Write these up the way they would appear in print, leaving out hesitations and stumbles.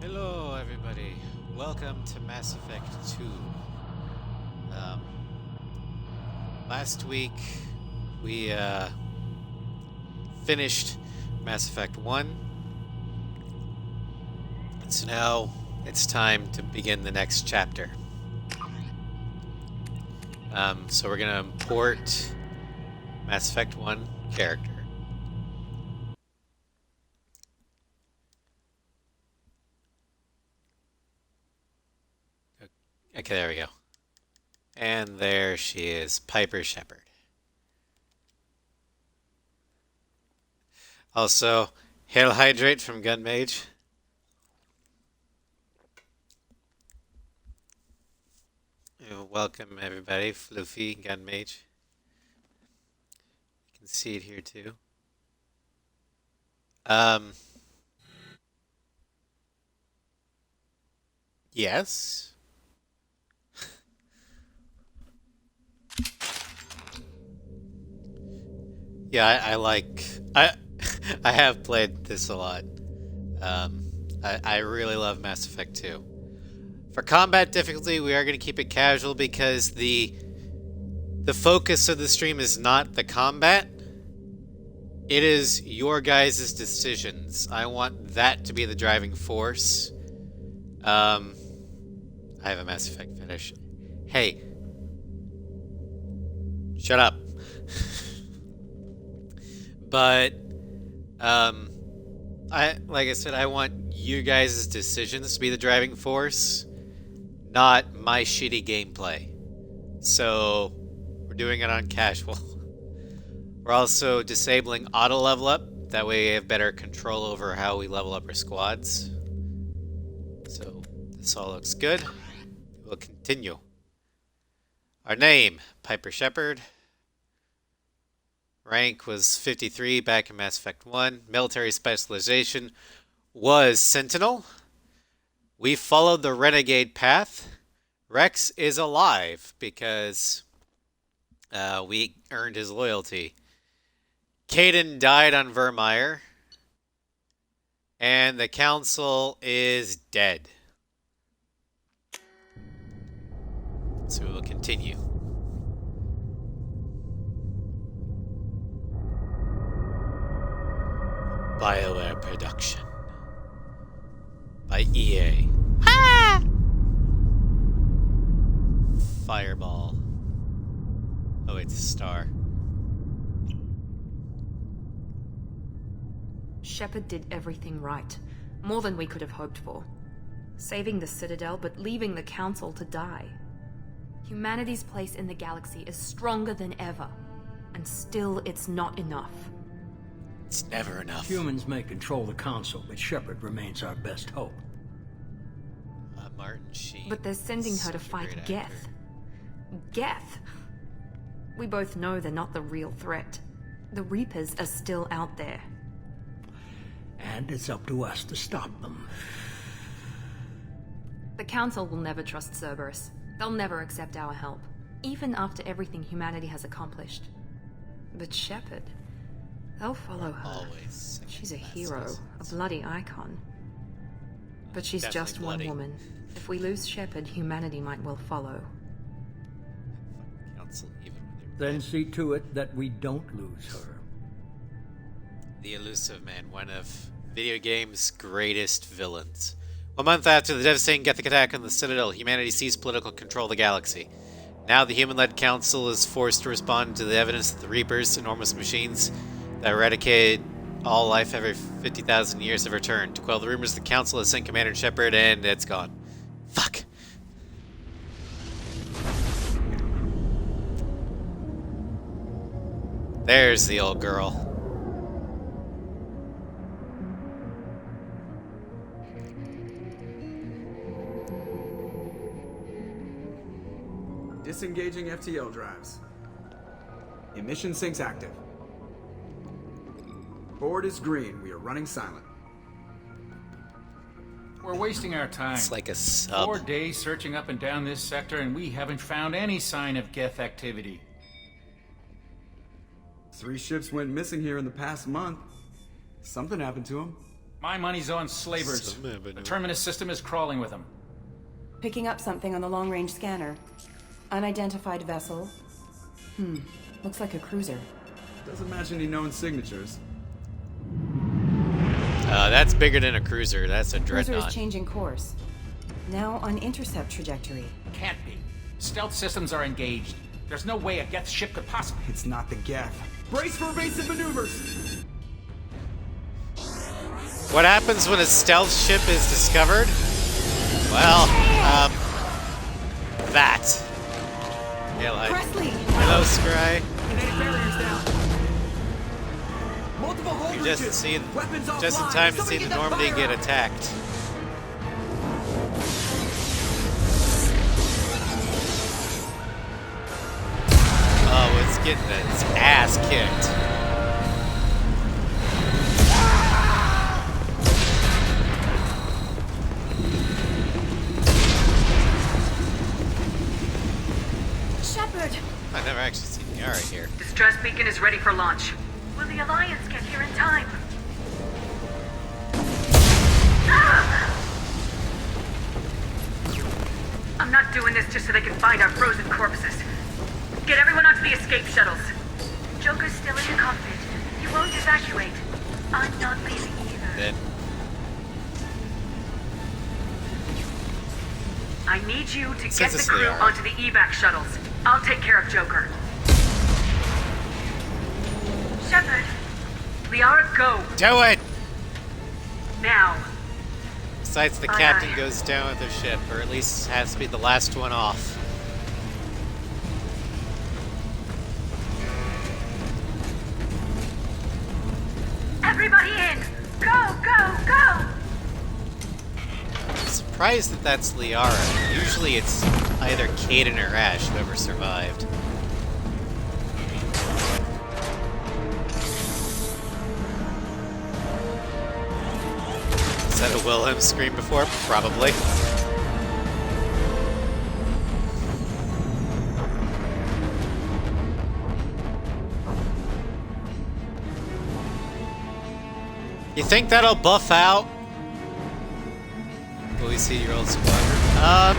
Hello, everybody. Welcome to Mass Effect 2. Um, Last week, we finished Mass Effect 1. So now it's time to begin the next chapter. So we're going to import Mass Effect 1 character. Okay, there we go. And there she is, Piper Shepard. Also, Hail Hydrate from Gun Mage. Welcome everybody, Floofy, Gun Mage. You can see it here too. Yes. Yeah, I I have played this a lot. I really love Mass Effect 2. For combat difficulty, we are going to keep it casual because the focus of the stream is not the combat. It is your guys' decisions. I want that to be the driving force. I have a Mass Effect fetish. Hey, shut up. But like I said, I want you guys' decisions to be the driving force, not my shitty gameplay. So we're doing it on casual. We're also disabling auto level up. That way we have better control over how we level up our squads. So this all looks good. We'll continue. Our name, Piper Shepard. Rank was 53 back in Mass Effect 1. Military specialization was Sentinel. We followed the Renegade path. Rex is alive because we earned his loyalty. Caden died on Vermeer. And the Council is dead. So we will continue. BioWare production by EA. Ah! Fireball. Oh, it's a star. Shepard did everything right. More than we could have hoped for. Saving the Citadel, but leaving the Council to die. Humanity's place in the galaxy is stronger than ever. And still, it's not enough. It's never enough. Humans may control the Council, but Shepard remains our best hope. Martin Sheen. But they're sending her to fight Geth. Geth! We both know they're not the real threat. The Reapers are still out there. And it's up to us to stop them. The Council will never trust Cerberus. They'll never accept our help, even after everything humanity has accomplished. But Shepard, they'll follow her. Always. She's a hero, a bloody icon. But she's Definitely just bloody. one woman. If we lose Shepard, humanity might well follow. Council, even when they're Then see to it that we don't lose her. The Elusive Man, one of video games' greatest villains. 1 month after the devastating Gothic attack on the Citadel, humanity seized political control of the galaxy. Now the human-led council is forced to respond to the evidence that the Reapers, enormous machines that eradicated all life every 50,000 years, have returned. To quell the rumors, the council has sent Commander Shepard, and it's gone. Fuck. There's the old girl. Disengaging FTL drives. Emission sinks active. Board is green. We are running silent. We're wasting our time. It's like a sub. 4 days searching up and down this sector, and we haven't found any sign of Geth activity. 3 ships went missing here in the past month. Something happened to them. My money's on slavers. The Terminus system is crawling with them. Picking up something on the long-range scanner. Unidentified vessel. Looks like a cruiser. Doesn't match any known signatures. That's bigger than a cruiser. That's a Cruiser dreadnought. is changing course. Now on intercept trajectory. Can't be. Stealth systems are engaged. There's no way a Geth ship could possibly... It's not the Geth. Brace for evasive maneuvers! What happens when a stealth ship is discovered? Well, that. Yeah, like... Presley! Hello, Scry. Kinetic barriers down. Multiple hold You just bridges. see, Weapons just in offline. time to Somebody see the that Normandy fire get on. attacked. Oh, it's getting its ass kicked. Shepard! I've never actually seen Yara here. Distress beacon is ready for launch. Will the Alliance get here in time? Ah! I'm not doing this just so they can find our frozen corpses. Get everyone onto the escape shuttles. Joker's still in the cockpit. He won't evacuate. I'm not leaving either. Then I need you to get Since the it's crew Liara. onto the evac shuttles. I'll take care of Joker. Shepard. Liara, go. do it! Now. Besides, the Aye, captain aye. goes down with their ship, or at least has to be the last one off. Everybody in! Go, go, go! I'm surprised that that's Liara. Usually it's either Caden or Ash, whoever survived. Is that a Wilhelm scream before? Probably. You think that'll buff out? Will we see your old squadron?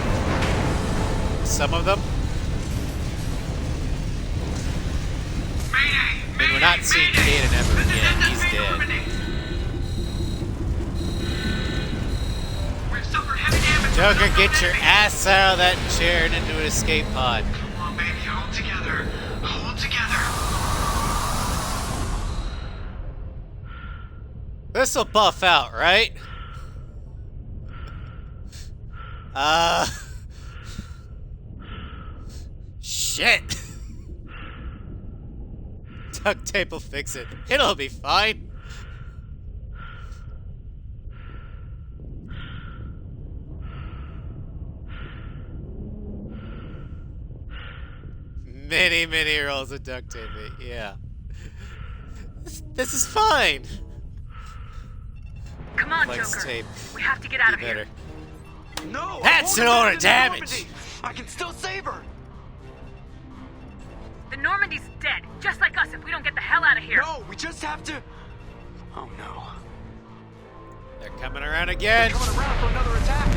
Some of them. I mean, we're not seeing Caden ever again. He's dead. We've suffered heavy damage. Joker, get your ass out of that chair and into an escape pod. Come on, baby, hold together. Hold together. This'll buff out, right? Shit. Duct tape will fix it. It'll be fine. Many rolls of duct tape. Yeah. This is fine. Come on, Flex Joker. tape. We have to get out Be of here. better. No! That's I an won't order abandon the damage. Normandy. I can still save her! The Normandy's dead, just like us if we don't get the hell out of here. No, we just have to... Oh no. They're coming around again. Coming around for another attack!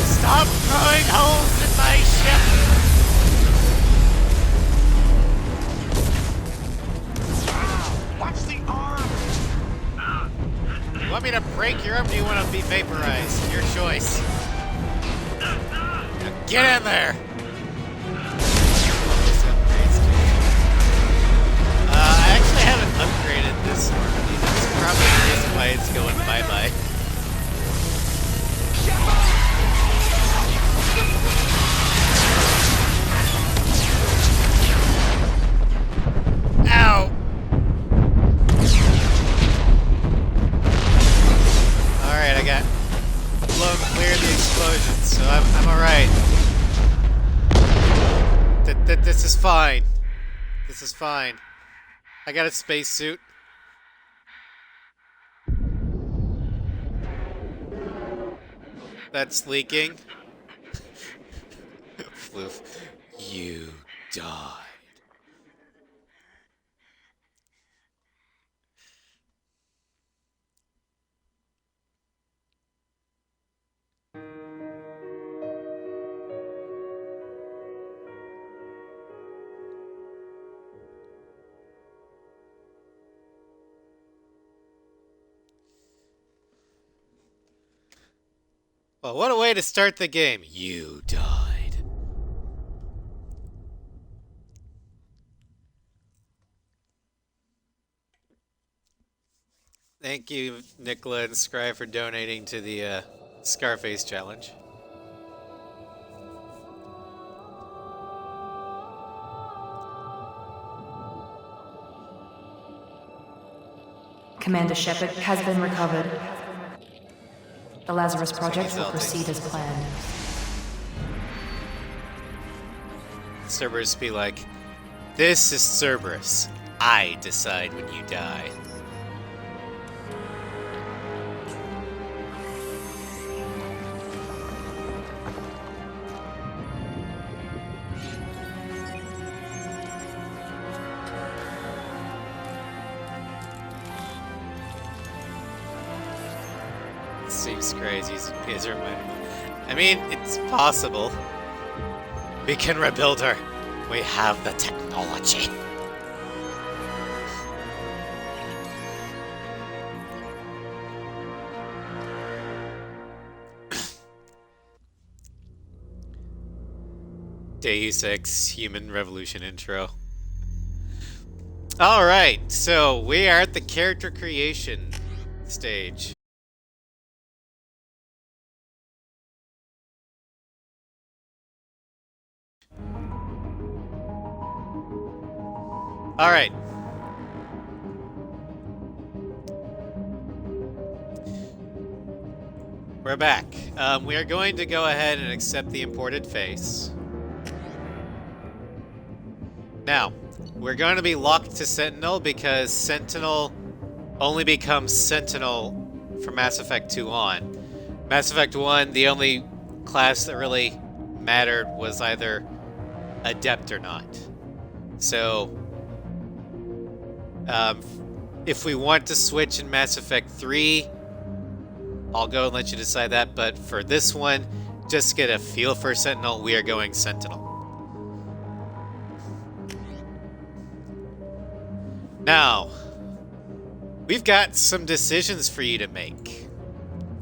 Stop throwing holes in my ship. Watch the arm! You want me to break your arm? Or do you want to be vaporized? Your choice. Now get in there. I actually haven't upgraded this Normandy. That's probably the reason why it's going bye-bye. Ow! Alright, I got blown clear of the explosion, so I'm alright. This is fine. This is fine. I got a spacesuit. That's leaking. Floof. You died. Well, what a way to start the game. You died. Thank you, Nicola and Scry, for donating to the Scarface challenge. Commander Shepard has been recovered. The Lazarus Project will proceed as planned. Cerberus be like, this is Cerberus. I decide when you die. Seems crazy. Is I mean, it's possible. We can rebuild her. We have the technology. Deus Ex Human Revolution intro. Alright, so we are at the character creation stage. Alright. We're back. We are going to go ahead and accept the imported face. Now, we're going to be locked to Sentinel because Sentinel only becomes Sentinel from Mass Effect 2 on. Mass Effect 1, the only class that really mattered was either Adept or not. So, if we want to switch in Mass Effect 3, I'll go and let you decide that, but for this one, just get a feel for Sentinel, we are going Sentinel. Now, we've got some decisions for you to make.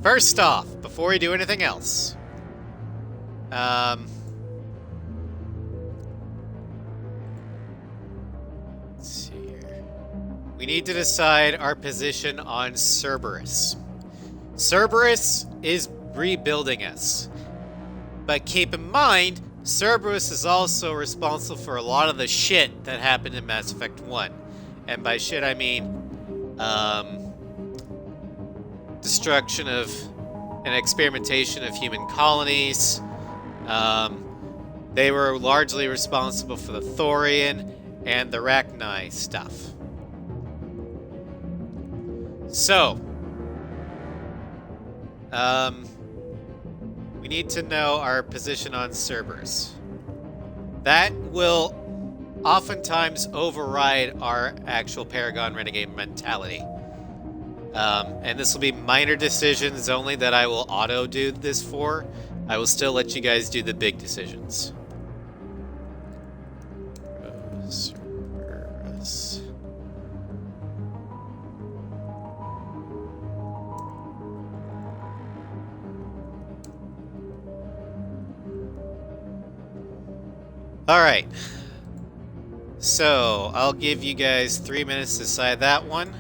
First off, before we do anything else, let's see here. We need to decide our position on Cerberus. Cerberus is rebuilding us. But keep in mind, Cerberus is also responsible for a lot of the shit that happened in Mass Effect 1. And by shit, I mean destruction of and experimentation of human colonies. They were largely responsible for the Thorian and the Rachni stuff. So, we need to know our position on Cerberus. That will oftentimes override our actual Paragon Renegade mentality. And this will be minor decisions only that I will auto-do this for. I will still let you guys do the big decisions. Cerberus. Alright. So, I'll give you guys 3 minutes to decide that one.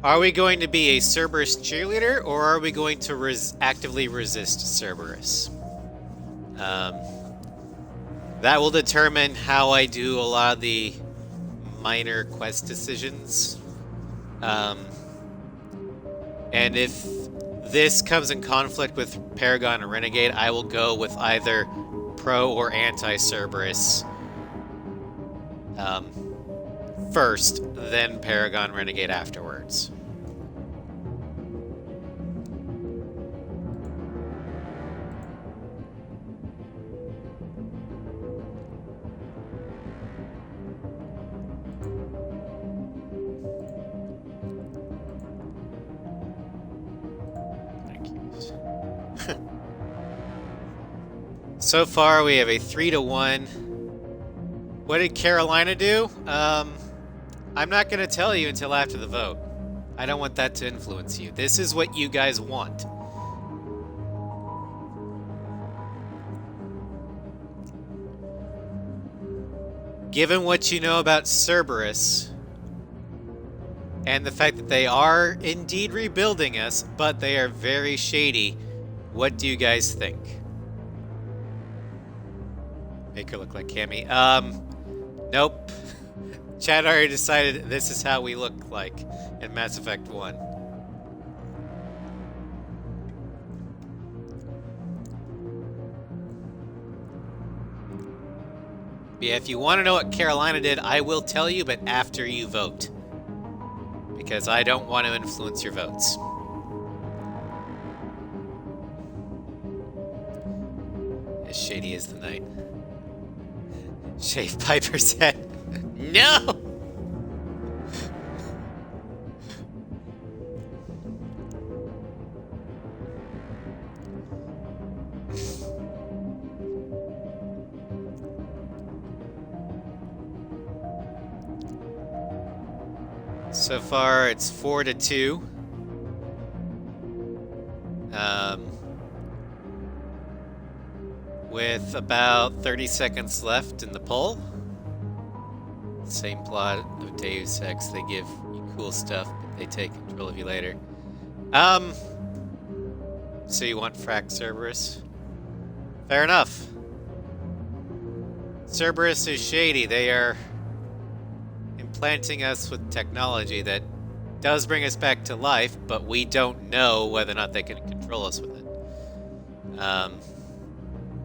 Are we going to be a Cerberus cheerleader, or are we going to actively resist Cerberus? That will determine how I do a lot of the minor quest decisions. And if this comes in conflict with Paragon and Renegade, I will go with either pro or anti-Cerberus first, then Paragon Renegade afterwards. So far, we have a 3-1. What did Carolina do? I'm not going to tell you until after the vote. I don't want that to influence you. This is what you guys want. Given what you know about Cerberus, and the fact that they are indeed rebuilding us, but they are very shady, what do you guys think? Make her look like Cammy. Nope. Chad already decided this is how we look like in Mass Effect 1. Yeah, if you want to know what Carolina did, I will tell you, but after you vote. Because I don't want to influence your votes. As shady as the night. Shave Piper's head. No! So far, it's 4-2. With about 30 seconds left in the poll. Same plot of Deus Ex. They give you cool stuff, but they take control of you later. So you want frack Cerberus? Fair enough. Cerberus is shady. They are implanting us with technology that does bring us back to life, but we don't know whether or not they can control us with it.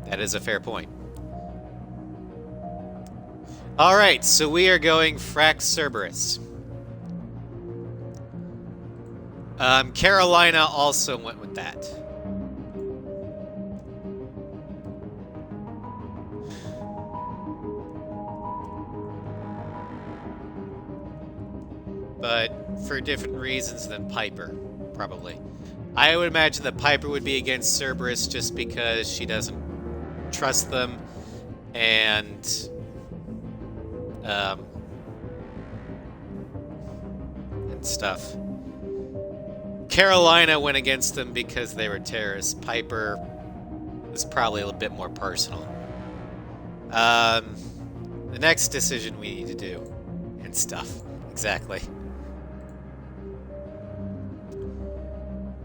That is a fair point. Alright, so we are going frack Cerberus. Carolina also went with that. But for different reasons than Piper, probably. I would imagine that Piper would be against Cerberus just because she doesn't trust them and stuff. Carolina went against them because they were terrorists. Piper is probably a little bit more personal. The next decision we need to do and stuff. Exactly.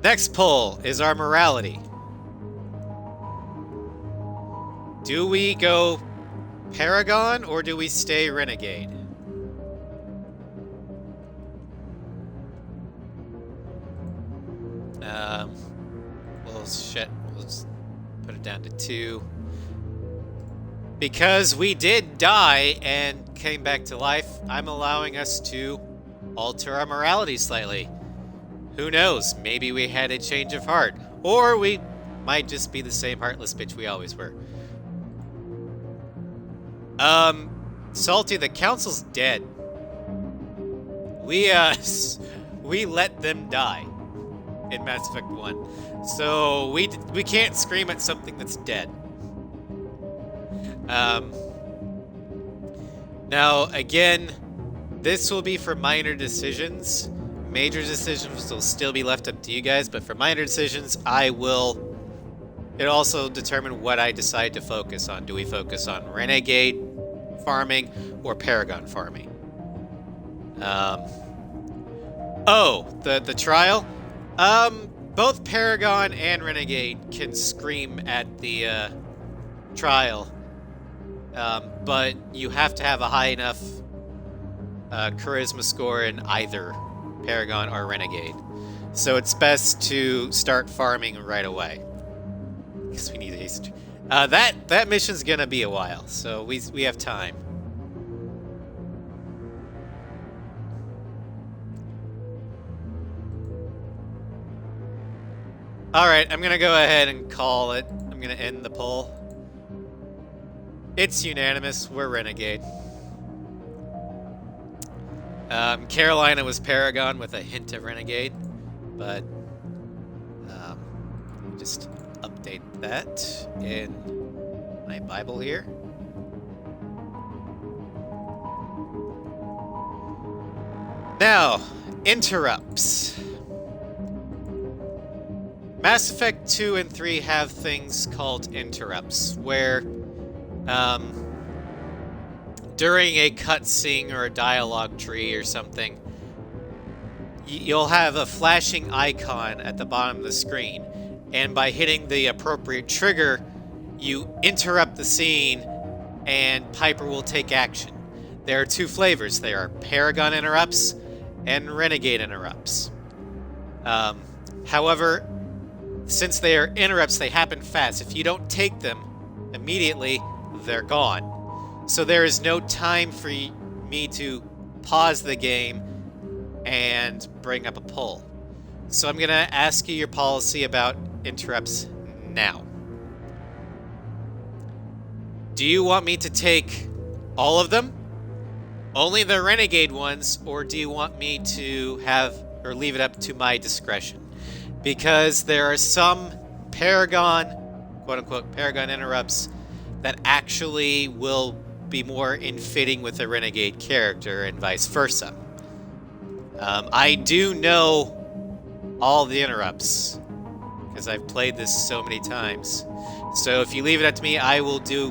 Next poll is our morality. Do we go Paragon or do we stay Renegade? Well, shit. We'll just put it down to 2. Because we did die and came back to life, I'm allowing us to alter our morality slightly. Who knows? Maybe we had a change of heart. Or we might just be the same heartless bitch we always were. Salty, the council's dead. We let them die in Mass Effect 1. So we can't scream at something that's dead. Now, again, this will be for minor decisions. Major decisions will still be left up to you guys, but for minor decisions, it'll also determine what I decide to focus on. Do we focus on Renegade farming or Paragon farming? The trial? Both Paragon and Renegade can scream at the trial, but you have to have a high enough charisma score in either Paragon or Renegade. So it's best to start farming right away. Because we need haste. That mission's gonna be a while, so we have time. Alright, I'm gonna go ahead and call it. I'm gonna end the poll. It's unanimous, we're Renegade. Carolina was Paragon with a hint of Renegade, but just a update that in my Bible here. Now, interrupts. Mass Effect 2 and 3 have things called interrupts, where during a cutscene or a dialogue tree or something, you'll have a flashing icon at the bottom of the screen, and by hitting the appropriate trigger, you interrupt the scene and Piper will take action. There are two flavors. There are Paragon interrupts and Renegade interrupts. However, since they are interrupts, they happen fast. If you don't take them immediately, they're gone. So there is no time for me to pause the game and bring up a poll. So I'm going to ask you your policy about interrupts now. Do you want me to take all of them? Only the Renegade ones, or do you want me to have or leave it up to my discretion? Because there are some Paragon, quote-unquote, Paragon interrupts that actually will be more in fitting with the Renegade character and vice versa. I do know all the interrupts because I've played this so many times. So if you leave it up to me, I will do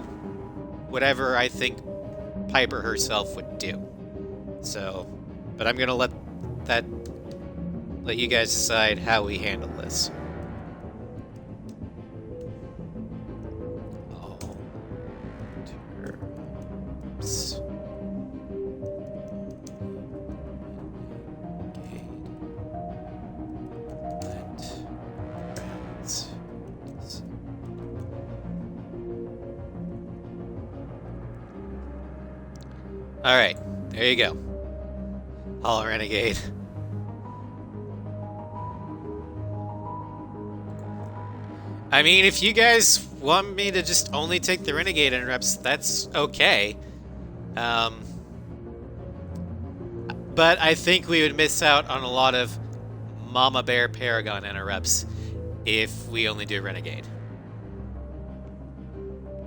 whatever I think Piper herself would do. So, but I'm gonna let you guys decide how we handle this. Interrupts. Alright, there you go. All Renegade. I mean, if you guys want me to just only take the Renegade interrupts, that's okay. But I think we would miss out on a lot of Mama Bear Paragon interrupts if we only do Renegade.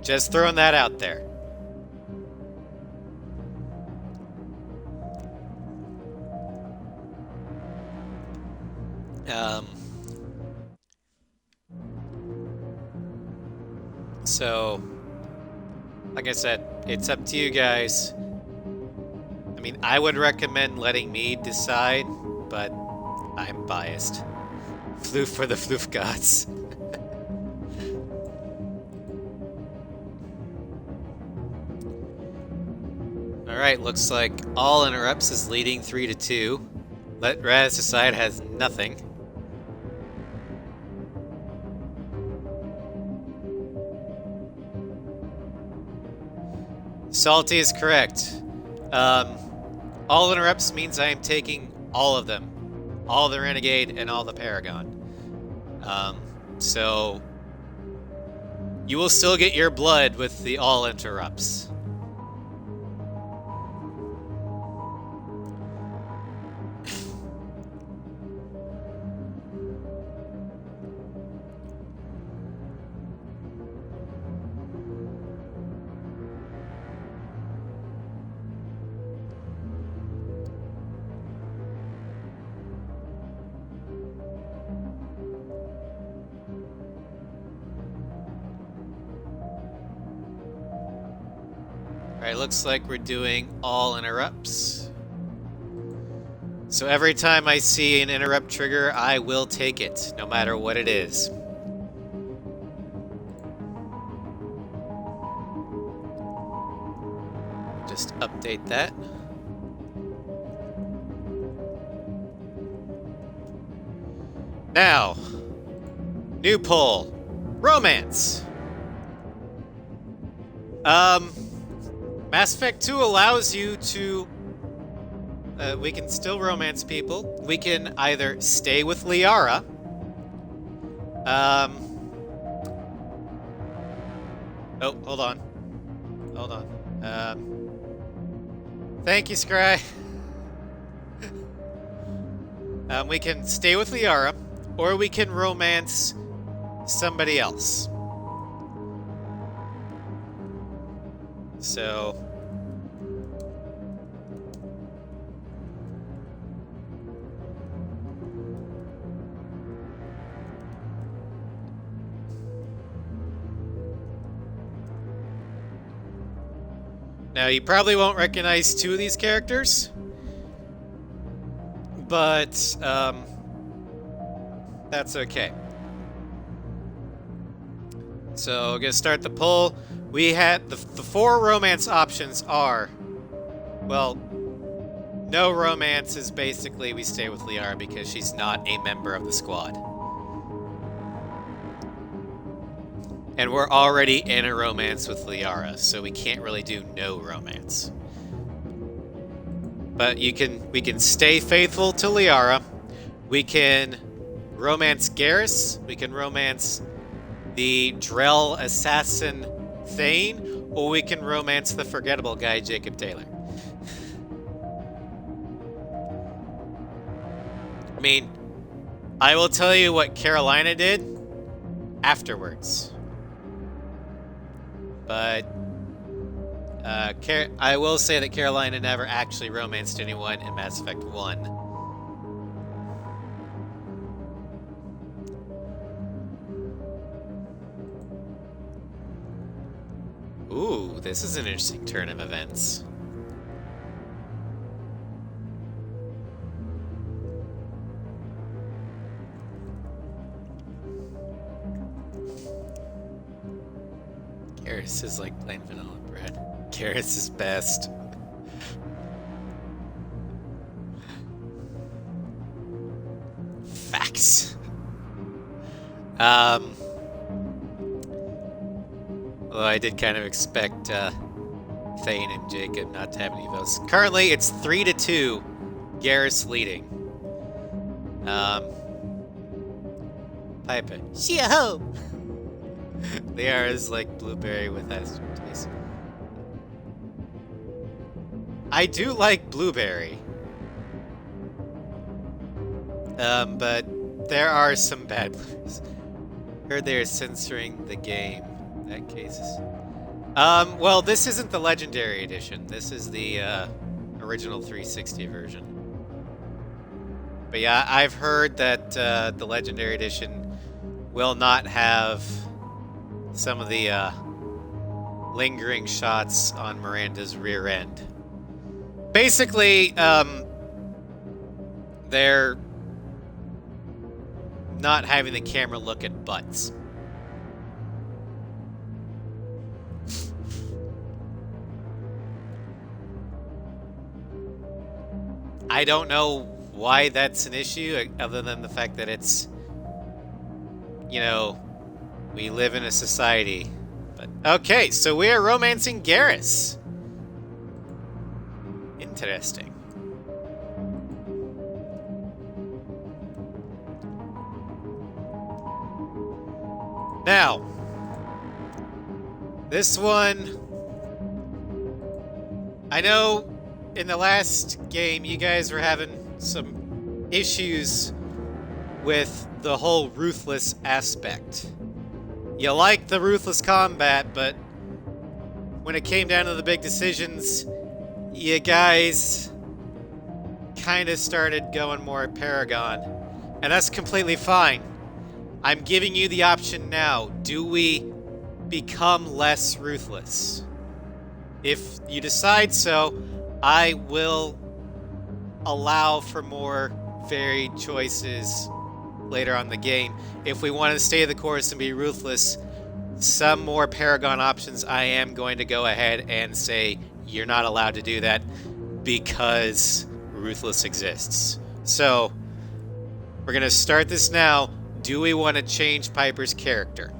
Just throwing that out there. So, like I said, it's up to you guys. I mean, I would recommend letting me decide, but I'm biased. Floof for the Floof gods. Alright, looks like all interrupts is leading 3-2. Let Raz decide has nothing. Salty is correct. All interrupts means I am taking all of them. All the Renegade and all the Paragon. So you will still get your blood with the all interrupts. Alright, looks like we're doing all interrupts. So every time I see an interrupt trigger, I will take it, no matter what it is. Just update that. Now, new poll. Romance. Mass Effect 2 allows you to... we can still romance people. We can either stay with Liara. Oh, hold on. Hold on. Thank you, Scry. We can stay with Liara, or we can romance somebody else. So now you probably won't recognize two of these characters, but that's okay. So we're gonna start the poll. We had the four romance options are, well, no romance is basically we stay with Liara because she's not a member of the squad. And we're already in a romance with Liara, so we can't really do no romance. But we can stay faithful to Liara. We can romance Garrus. We can romance the Drell assassin Thane, or we can romance the forgettable guy Jacob Taylor. I mean, I will tell you what Carolina did afterwards. But I will say that Carolina never actually romanced anyone in Mass Effect 1. Ooh, this is an interesting turn of events. Garrus is like plain vanilla bread. Garrus is best. Facts. Although I did kind of expect Thane and Jacob not to have any votes. Currently, it's 3-2. Garrus leading. Piper. Yo! Liara is like blueberry with ice cream taste. I do like blueberry. But there are some bad blueberries. Heard they are censoring the game. In that case. Well, this isn't the Legendary Edition. This is the original 360 version. But yeah, I've heard that the Legendary Edition will not have some of the lingering shots on Miranda's rear end. Basically, they're not having the camera look at butts. I don't know why that's an issue, other than the fact that it's, you know, we live in a society. But okay, so we are romancing Garrus. Interesting. Now, this one, I know in the last game you guys were having some issues with the whole ruthless aspect. You liked the ruthless combat, but when it came down to the big decisions, you guys kind of started going more Paragon. And that's completely fine. I'm giving you the option now. Do we become less ruthless? If you decide so, I will allow for more varied choices later on in the game. If we want to stay the course and be ruthless, some more Paragon options, I am going to go ahead and say you're not allowed to do that because ruthless exists. So, we're going to start this now. Do we want to change Piper's character?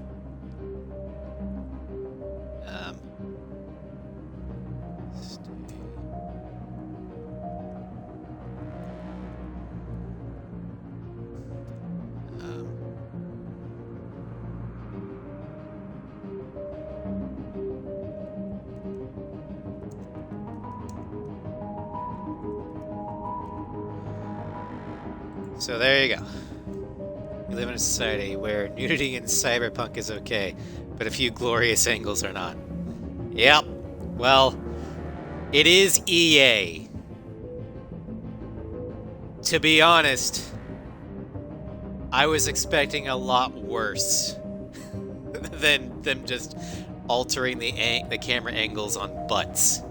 So there you go. We live in a society where nudity in cyberpunk is okay, but a few glorious angles are not. Yep. Well, it is EA. To be honest, I was expecting a lot worse than them just altering the camera angles on butts.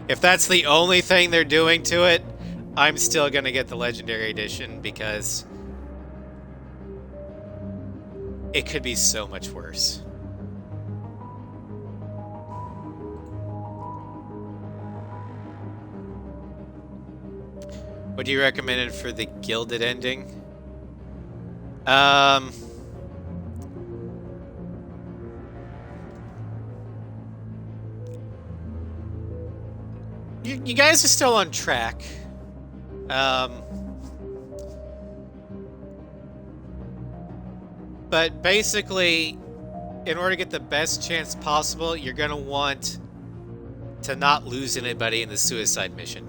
If that's the only thing they're doing to it, I'm still gonna get the Legendary Edition because it could be so much worse. What do you recommend for the gilded ending? You guys are still on track. But basically, in order to get the best chance possible, you're gonna want to not lose anybody in the suicide mission.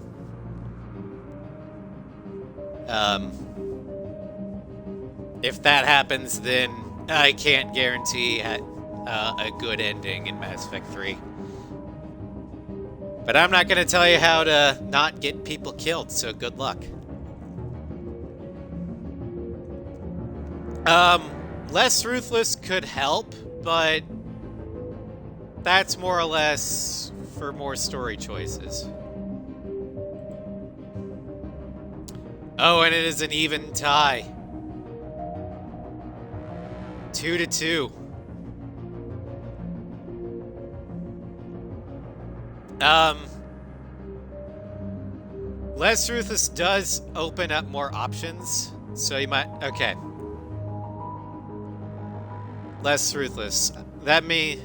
If that happens, then I can't guarantee a good ending in Mass Effect 3. But I'm not going to tell you how to not get people killed, so good luck. Less ruthless could help, but that's more or less for more story choices. Oh, and it is an even tie. 2-2. Less ruthless does open up more options, so you might... Okay. Less ruthless. That may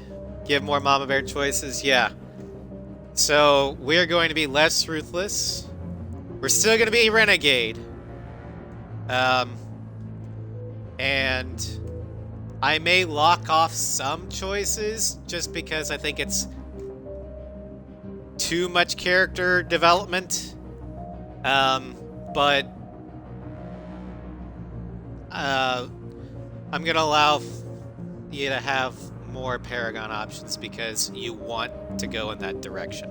give more Mama Bear choices? Yeah. So, we're going to be less ruthless. We're still going to be renegade. And I may lock off some choices just because I think it's too much character development. But I'm going to allow you to have more Paragon options because you want to go in that direction.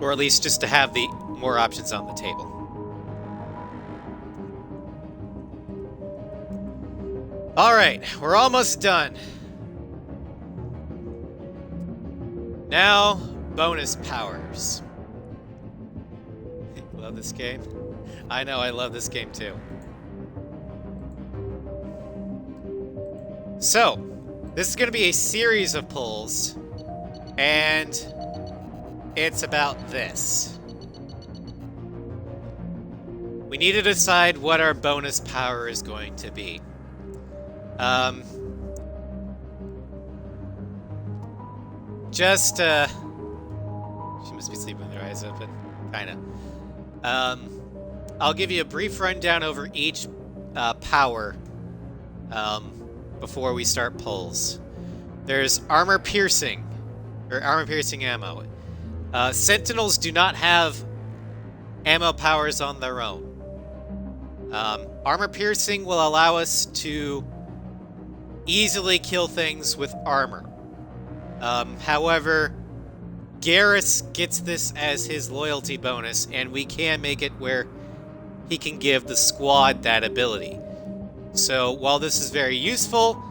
Or at least just to have the more options on the table. Alright, we're almost done. Now, bonus powers. Love this game. I know, I love this game too. So, this is going to be a series of pulls, and it's about this. We need to decide what our bonus power is going to be. She must be sleeping with her eyes open. Kinda. I'll give you a brief rundown over each power before we start pulls. There's armor piercing, or armor piercing ammo. Sentinels do not have ammo powers on their own. Armor piercing will allow us to easily kill things with armor. However, Garrus gets this as his loyalty bonus, and we can make it where he can give the squad that ability. So while this is very useful,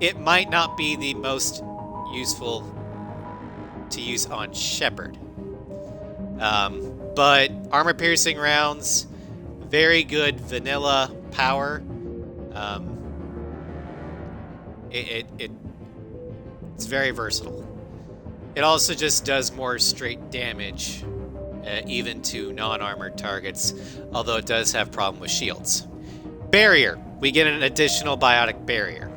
it might not be the most useful to use on Shepard. But armor-piercing rounds, very good vanilla power. It's very versatile. It also just does more straight damage, even to non-armored targets, although it does have problem with shields. Barrier. We get an additional biotic barrier.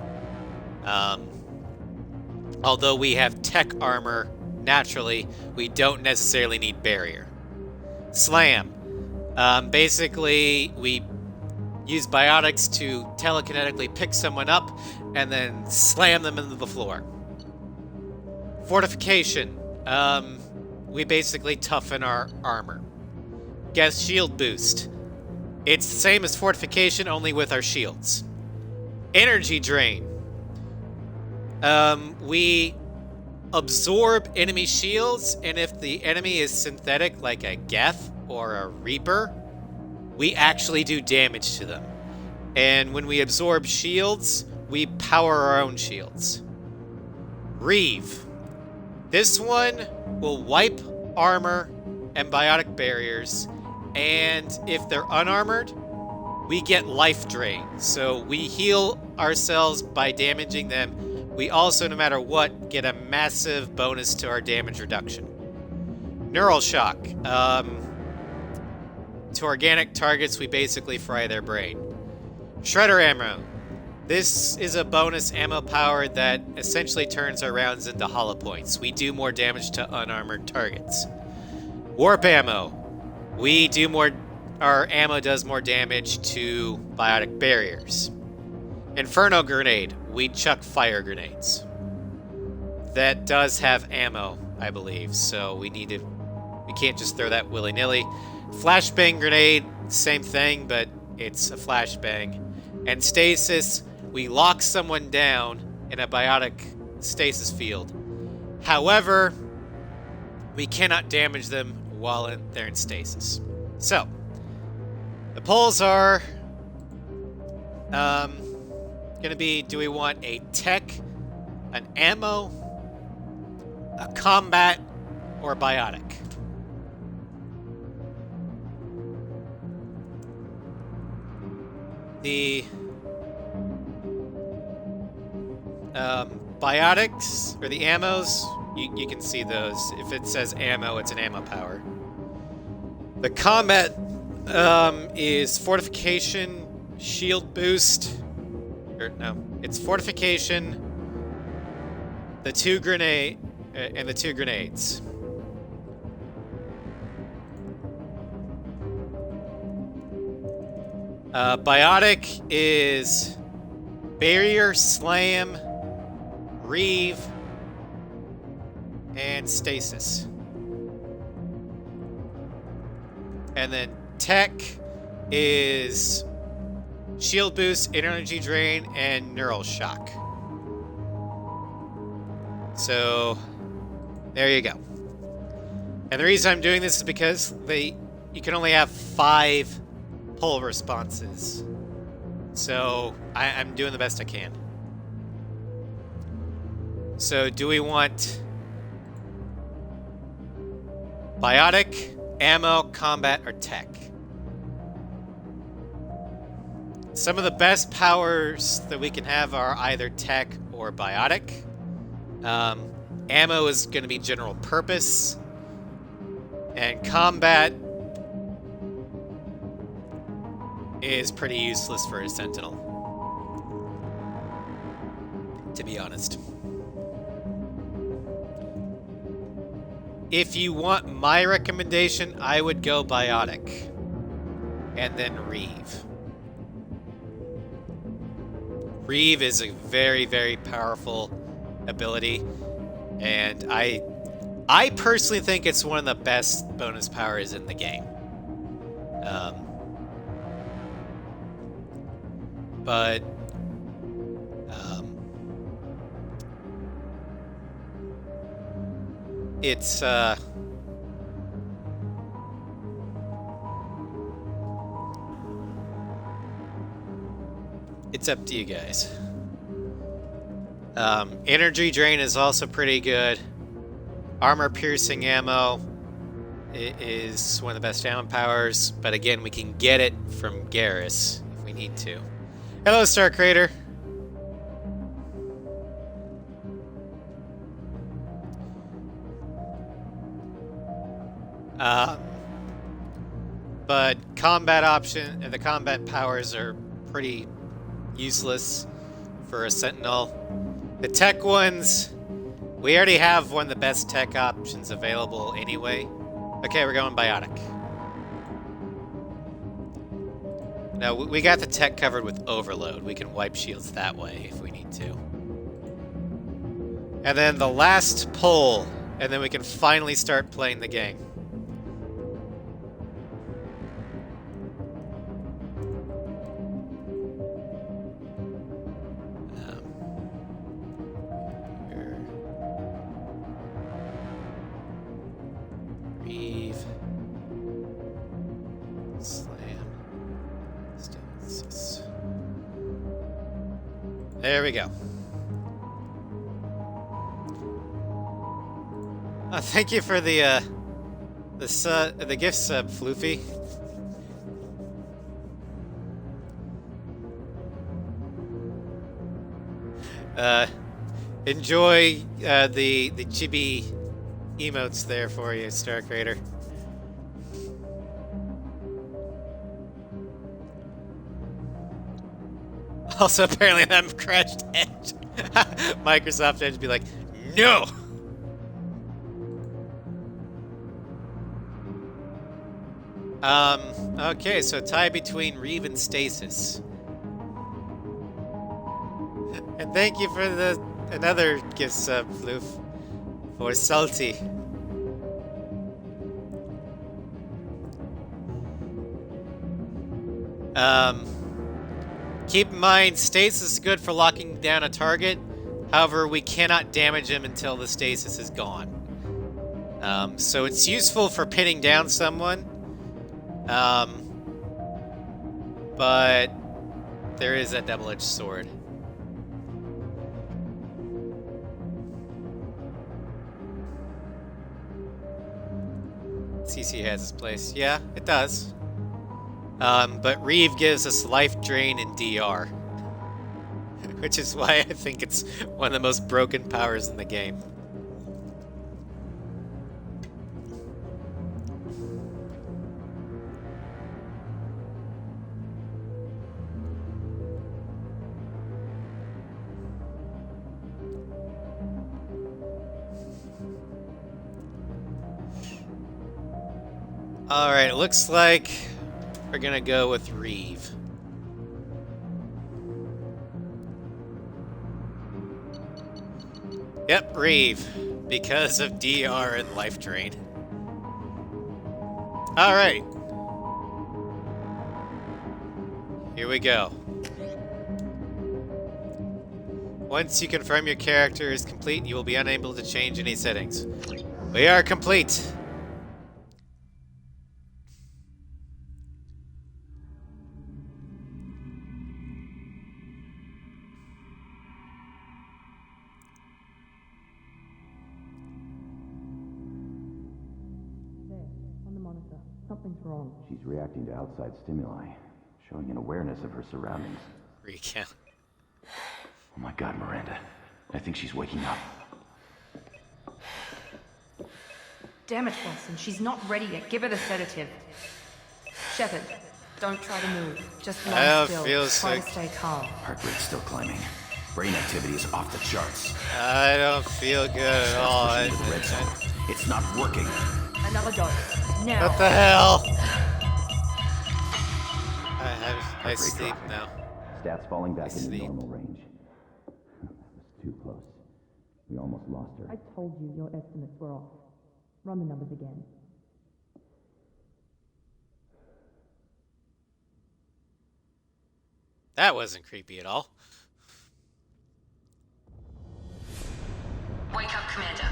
Although we have tech armor, naturally, we don't necessarily need barrier. Slam. Basically, we use biotics to telekinetically pick someone up and then slam them into the floor. Fortification. We basically toughen our armor. Guess shield boost. It's the same as fortification, only with our shields. Energy drain. We absorb enemy shields, and if the enemy is synthetic, like a Geth or a Reaper, we actually do damage to them. And when we absorb shields, we power our own shields. Reeve. This one will wipe armor and biotic barriers, and if they're unarmored, we get life drain. So we heal ourselves by damaging them. We also, no matter what, get a massive bonus to our damage reduction. Neural shock. To organic targets, we basically fry their brain. Shredder ammo. This is a bonus ammo power that essentially turns our rounds into hollow points. We do more damage to unarmored targets. Warp ammo. We do more. Our ammo does more damage to biotic barriers. Inferno grenade. We chuck fire grenades. That does have ammo, I believe, so we can't just throw that willy-nilly. Flashbang grenade, same thing, but it's a flashbang. And stasis, we lock someone down in a biotic stasis field. However, we cannot damage them while they're in stasis. So, the polls are gonna be, do we want a tech, an ammo, a combat, or a biotic? The biotics, or the ammos, you can see those. If it says ammo, it's an ammo power. The combat is fortification, shield boost, or no, it's fortification, the two grenades. Biotic is barrier, slam, reeve, and stasis. And then tech is shield boost, energy drain, and neural shock. So there you go. And the reason I'm doing this is because you can only have 5 pull responses. So I'm doing the best I can. So do we want biotic, ammo, combat, or tech? Some of the best powers that we can have are either tech or biotic. Ammo is going to be general purpose. And combat is pretty useless for a sentinel, to be honest. If you want my recommendation, I would go biotic and then reeve. Reeve is a very, very powerful ability, and I personally think it's one of the best bonus powers in the game. But it's up to you guys. Energy drain is also pretty good. Armor piercing ammo is one of the best ammo powers, but again, we can get it from Garrus if we need to. Hello, Star Crater. But the combat powers are pretty useless for a Sentinel. The tech ones, we already have one of the best tech options available anyway. Okay, we're going biotic. No, we got the tech covered with overload. We can wipe shields that way if we need to. And then the last pull, and then we can finally start playing the game. There we go. Thank you for the gift sub, Floofy. Enjoy the chibi emotes there for you, Star Crater. Also, apparently, I'm crashed Edge. Microsoft Edge be like, no. Okay, so tie between Reeve and Stasis. And thank you for another gift sub, Floof, for Salty. Keep in mind, stasis is good for locking down a target. However, we cannot damage him until the stasis is gone. So it's useful for pinning down someone. But there is a double-edged sword. CC has its place. Yeah, it does. But Reeve gives us life drain and DR. Which is why I think it's one of the most broken powers in the game. Alright, it looks like we're gonna go with Reeve. Yep, Reeve. Because of DR and life drain. Alright. Here we go. Once you confirm your character is complete, you will be unable to change any settings. We are complete. Something's wrong. She's reacting to outside stimuli, showing an awareness of her surroundings. Recount. Oh my god, Miranda. I think she's waking up. Damn it, Watson. She's not ready yet. Give her the sedative. Shepard, don't try to move. Just lie still. Try to stay calm. Heart rate's still climbing. Brain activity is off the charts. I don't feel good at all. It's not working. Another dose. Now. What the hell? I sleep now. Stats falling back into normal range. That was too close. We almost lost her. I told you your estimates were off. Run the numbers again. That wasn't creepy at all. Wake up, Commander.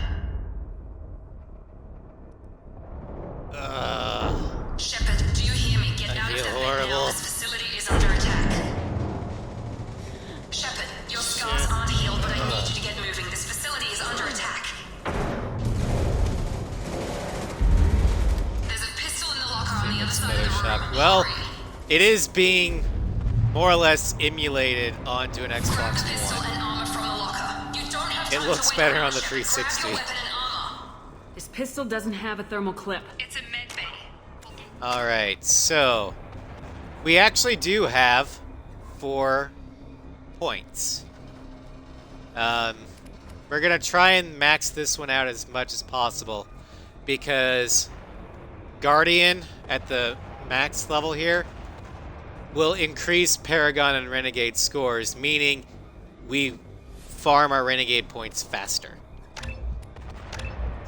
Shepard, do you hear me? Get out of that bed now. This facility is under attack. Shepard, your scars aren't healed, but I need you to get moving. This facility is under attack. There's a pistol in the locker on the other side of the room. Well, it is being more or less emulated onto an Xbox One. It looks better on the 360. This pistol doesn't have a thermal clip. It's a med bay. Alright, so we actually do have 4 points. We're gonna try and max this one out as much as possible because Guardian at the max level here will increase Paragon and Renegade scores, meaning we farm our Renegade points faster. So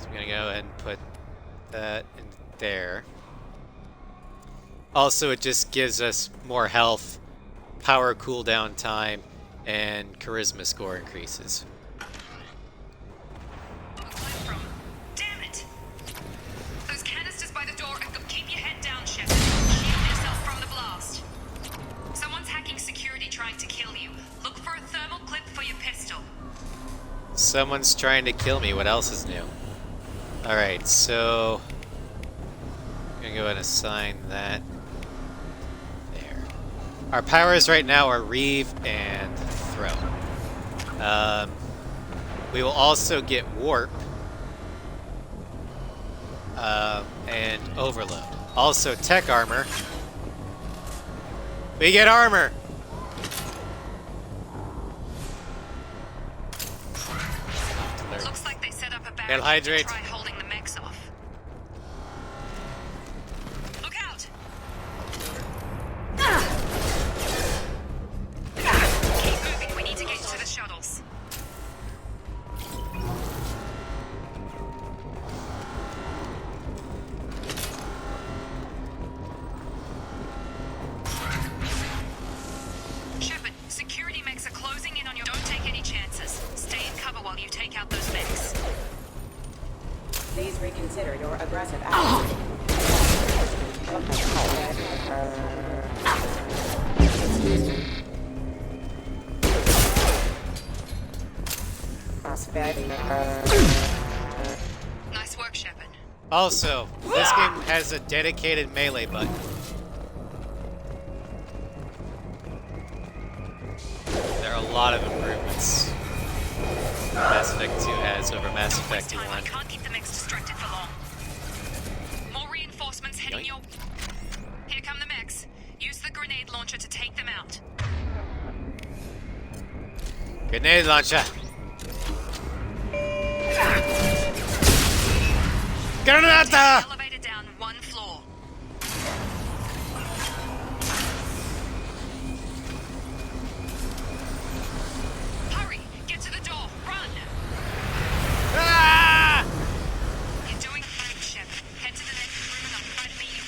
I'm gonna go ahead and put that in there. Also, it just gives us more health, power cooldown time, and charisma score increases. Damn it! Those canisters by the door, and keep your head down, Shepard. Shield yourself from the blast. Someone's hacking security trying to kill you. Look for a thermal clip someone's trying to kill me. What else is new? Alright, so... I'm gonna go ahead and assign that. There. Our powers right now are Reeve and Throw. We will also get Warp. And Overload. Also Tech Armor. We get armor! Looks like they set up a Get barricade hydrate. to try holding the mechs off. Look out! Keep moving, we need to get to the shuttles. Shepard, security mechs are closing in on your... Don't take any chances. Stay in cover while you take out those mechs. Please reconsider your aggressive attitude. Excuse me. Nice work, Shepard. Also, this game has a dedicated melee button. There are a lot of improvements Mass Effect 2 has over Mass Effect Time, I 1. can't keep the mechs distracted for long. More reinforcements heading your... Here come the mechs. Use the grenade launcher to take them out. Grenade launcher! Granata! Elevator down one floor. Hurry! Get to the door! Run! Ah! You're doing fine, Shepard. Head to the next room and I'll try to meet you.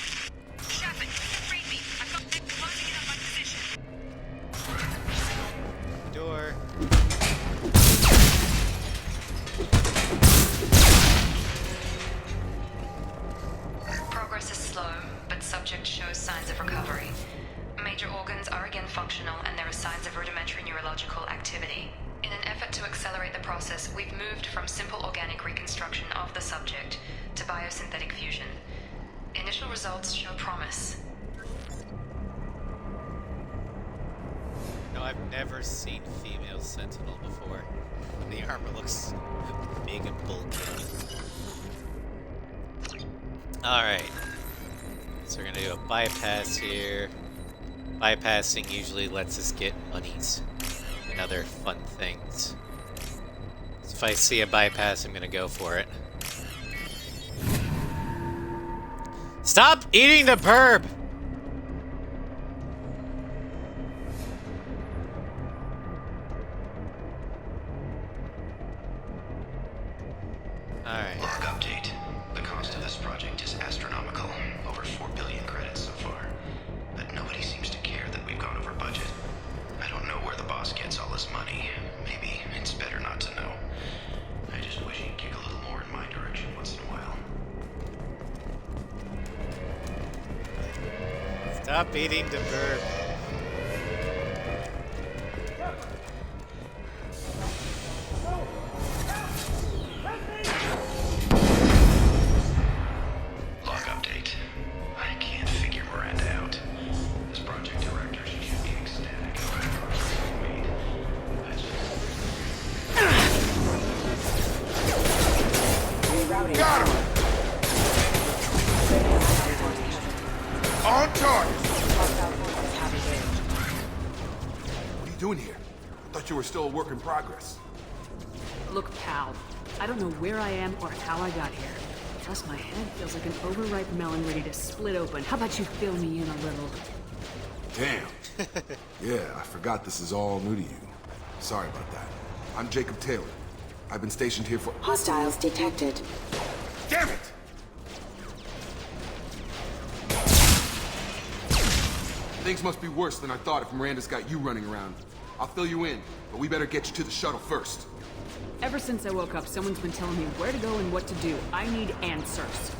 Shepard, read me. I've got them closing in on my position. Door. Progress is slow, but subject shows signs of recovery. Major organs are again functional, and there are signs of rudimentary neurological activity. In an effort to accelerate the process, we've moved from simple organic reconstruction of the subject to biosynthetic fusion. Initial results show promise. No, I've never seen female Sentinel before. The armor looks big and bulky. Alright. So we're gonna do a bypass here. Bypassing usually lets us get monies and other fun things. So if I see a bypass, I'm gonna go for it. Stop eating the perb! Alright. Log update. The cost of this project is astronomical. Over 4 billion credits so far. But nobody seems to care that we've gone over budget. I don't know where the boss gets all this money. Maybe it's better not to know. I just wish he'd kick a little more in my direction once in a while. Stop eating the bird. Log update. I can't figure Miranda out. This project director should be ecstatic about the progress we've made. Got him! On target! What are you doing here? I thought you were still a work in progress. Look, pal, I don't know where I am or how I got here. Plus, my head feels like an overripe melon ready to split open. How about you fill me in a little? Damn. Yeah, I forgot this is all new to you. Sorry about that. I'm Jacob Taylor. I've been stationed here for... Hostiles detected. Damn it! Things must be worse than I thought if Miranda's got you running around. I'll fill you in, but we better get you to the shuttle first. Ever since I woke up, someone's been telling me where to go and what to do. I need answers.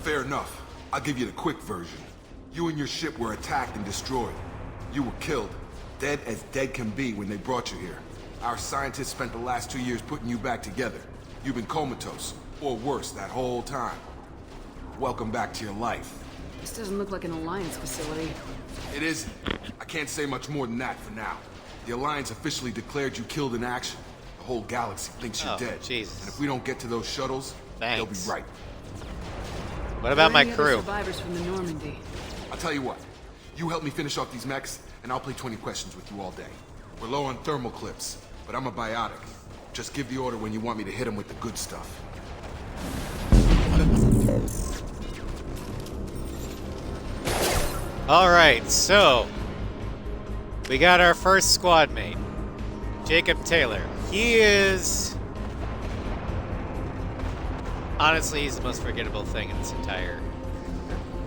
Fair enough. I'll give you the quick version. You and your ship were attacked and destroyed. You were killed. Dead as dead can be when they brought you here. Our scientists spent the last 2 years putting you back together. You've been comatose, or worse, that whole time. Welcome back to your life. This doesn't look like an Alliance facility. It isn't. I can't say much more than that for now. The Alliance officially declared you killed in action. The whole galaxy thinks you're dead. Jesus. And if we don't get to those shuttles, they'll be right. What about my crew? Survivors from the Normandy. I'll tell you what. You help me finish off these mechs, and I'll play 20 questions with you all day. We're low on thermal clips, but I'm a biotic. Just give the order when you want me to hit them with the good stuff. Alright, so we got our first squad mate, Jacob Taylor. He is... honestly, he's the most forgettable thing in this entire...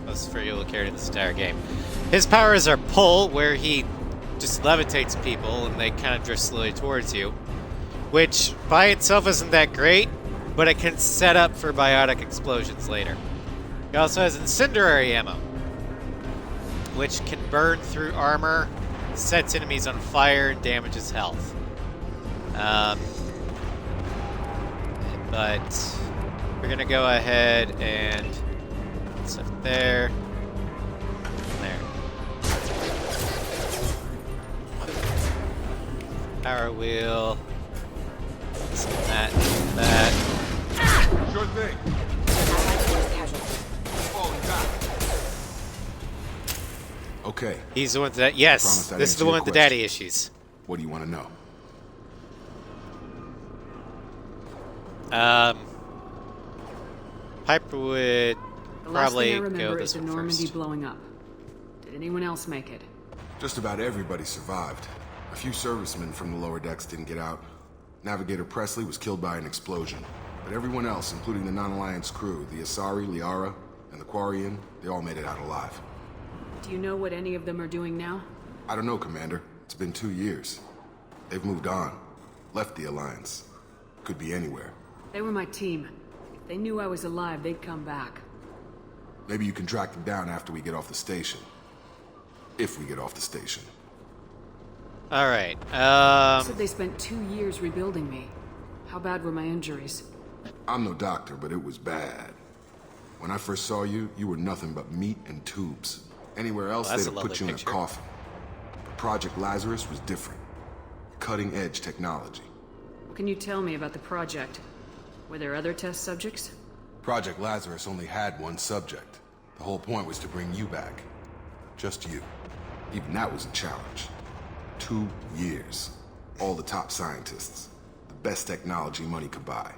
most forgettable character in this entire game. His powers are pull, where he just levitates people and they kind of drift slowly towards you. Which, by itself, isn't that great, but it can set up for biotic explosions later. He also has incendiary ammo, which can burn through armor, sets enemies on fire, and damages health. But we're gonna go ahead and put stuff there. There. Power wheel. That. Sure thing. Falling back. Okay. He's the one that. Yes, this is the one with the daddy issues. What do you want to know? Piper would The last probably thing I go remember this is the one Normandy first. blowing up. Did anyone else make it? Just about everybody survived. A few servicemen from the lower decks didn't get out. Navigator Presley was killed by an explosion. But everyone else, including the non-Alliance crew, the Asari, Liara, and the Quarian, they all made it out alive. Do you know what any of them are doing now? I don't know, Commander. It's been 2 years. They've moved on. Left the Alliance. Could be anywhere. They were my team. If they knew I was alive, they'd come back. Maybe you can track them down after we get off the station. If we get off the station. Alright, You said they spent 2 years rebuilding me. How bad were my injuries? I'm no doctor, but it was bad. When I first saw you, you were nothing but meat and tubes. Anywhere else, Well, they'd that's a have put lovely you in a picture. coffin. But Project Lazarus was different. Cutting-edge technology. What can you tell me about the project? Were there other test subjects? Project Lazarus only had one subject. The whole point was to bring you back. Just you. Even that was a challenge. 2 years. All the top scientists. The best technology money could buy.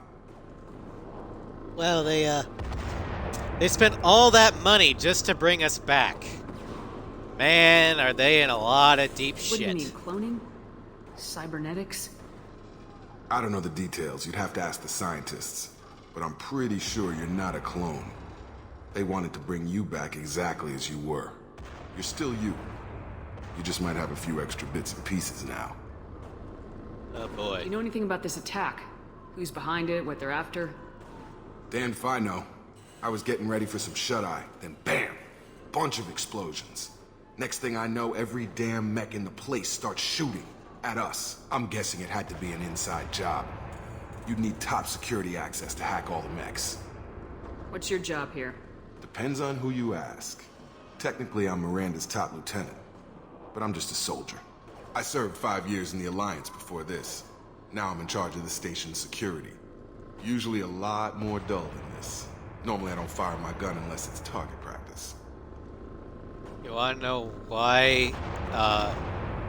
well, they spent all that money just to bring us back. Man, are they in a lot of deep What do you shit. mean, cloning? Cybernetics? I don't know the details. You'd have to ask the scientists. But I'm pretty sure you're not a clone. They wanted to bring you back exactly as you were. You're still you. You just might have a few extra bits and pieces now. Oh boy. Do you know anything about this attack? Who's behind it, what they're after? Damn if I know. I was getting ready for some shut-eye, then bam! Bunch of explosions. Next thing I know, every damn mech in the place starts shooting at us. I'm guessing it had to be an inside job. You'd need top security access to hack all the mechs. What's your job here? Depends on who you ask. Technically, I'm Miranda's top lieutenant, but I'm just a soldier. I served 5 years in the Alliance before this. Now I'm in charge of the station's security. Usually a lot more dull than this. Normally I don't fire my gun unless it's target practice. You wanna know why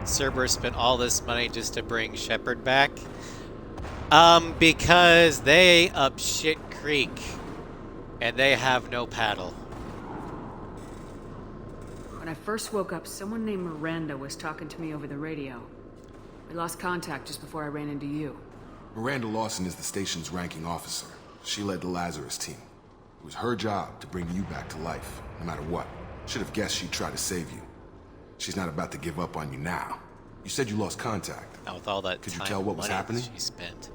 Cerberus spent all this money just to bring Shepard back? Because they up shit creek and they have no paddle. When I first woke up, someone named Miranda was talking to me over the radio. We lost contact just before I ran into you. Miranda Lawson is the station's ranking officer. She led the Lazarus team. It was her job to bring you back to life, no matter what. Should have guessed she'd try to save you. She's not about to give up on you now. You said you lost contact. Now with all that Could you time tell what was money happening? she spent.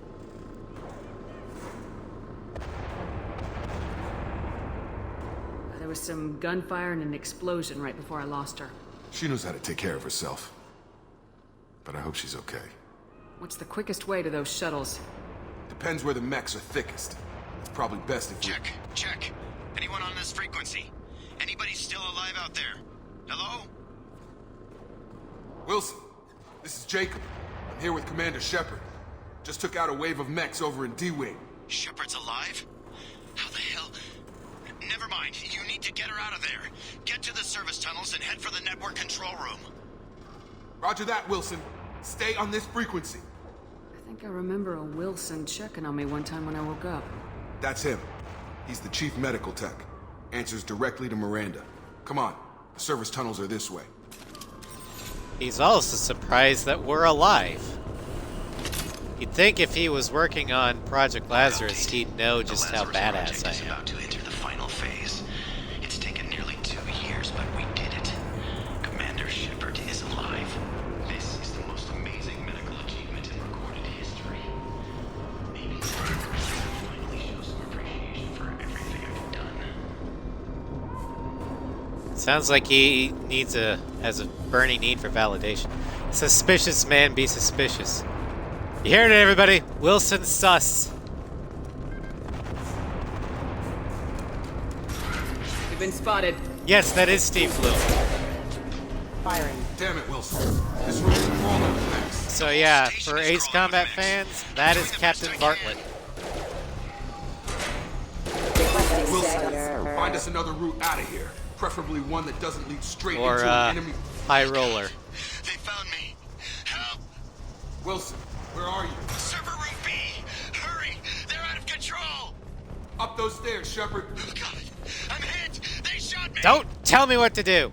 There was some gunfire and an explosion right before I lost her. She knows how to take care of herself. But I hope she's okay. What's the quickest way to those shuttles? Depends where the mechs are thickest. It's probably best if you... Check. Anyone on this frequency? Anybody still alive out there? Hello? Wilson, this is Jacob. I'm here with Commander Shepard. Just took out a wave of mechs over in D-Wing. Shepard's alive? How the hell? Never mind. You need to get her out of there. Get to the service tunnels and head for the network control room. Roger that, Wilson. Stay on this frequency. I think I remember a Wilson checking on me one time when I woke up. That's him. He's the chief medical tech. Answers directly to Miranda. Come on. The service tunnels are this way. He's also surprised that we're alive. You'd think if he was working on Project Lazarus, he'd know just how badass I am. About to enter the final phase. It's taken nearly 2 years, but we did it. Commander Shepard is alive. This is the most amazing medical achievement in recorded history. Maybe finally show some appreciation for everything I've done. Sounds like he has a burning need for validation. Suspicious man, be suspicious. You heard it, everybody. Wilson sus. You've been spotted. Yes, that is Steve Blue. Firing. Damn it, Wilson. This room is full of mechs. So yeah, for Ace Combat fans, that is Captain Bartlett. Wilson, find us another route out of here. Preferably one that doesn't lead straight Or, into an enemy. High Roller. They found me. Help! Wilson, where are you? Server room B! Hurry! They're out of control! Up those stairs, Shepard. Oh, God! I'm hit! They shot me! Don't tell me what to do!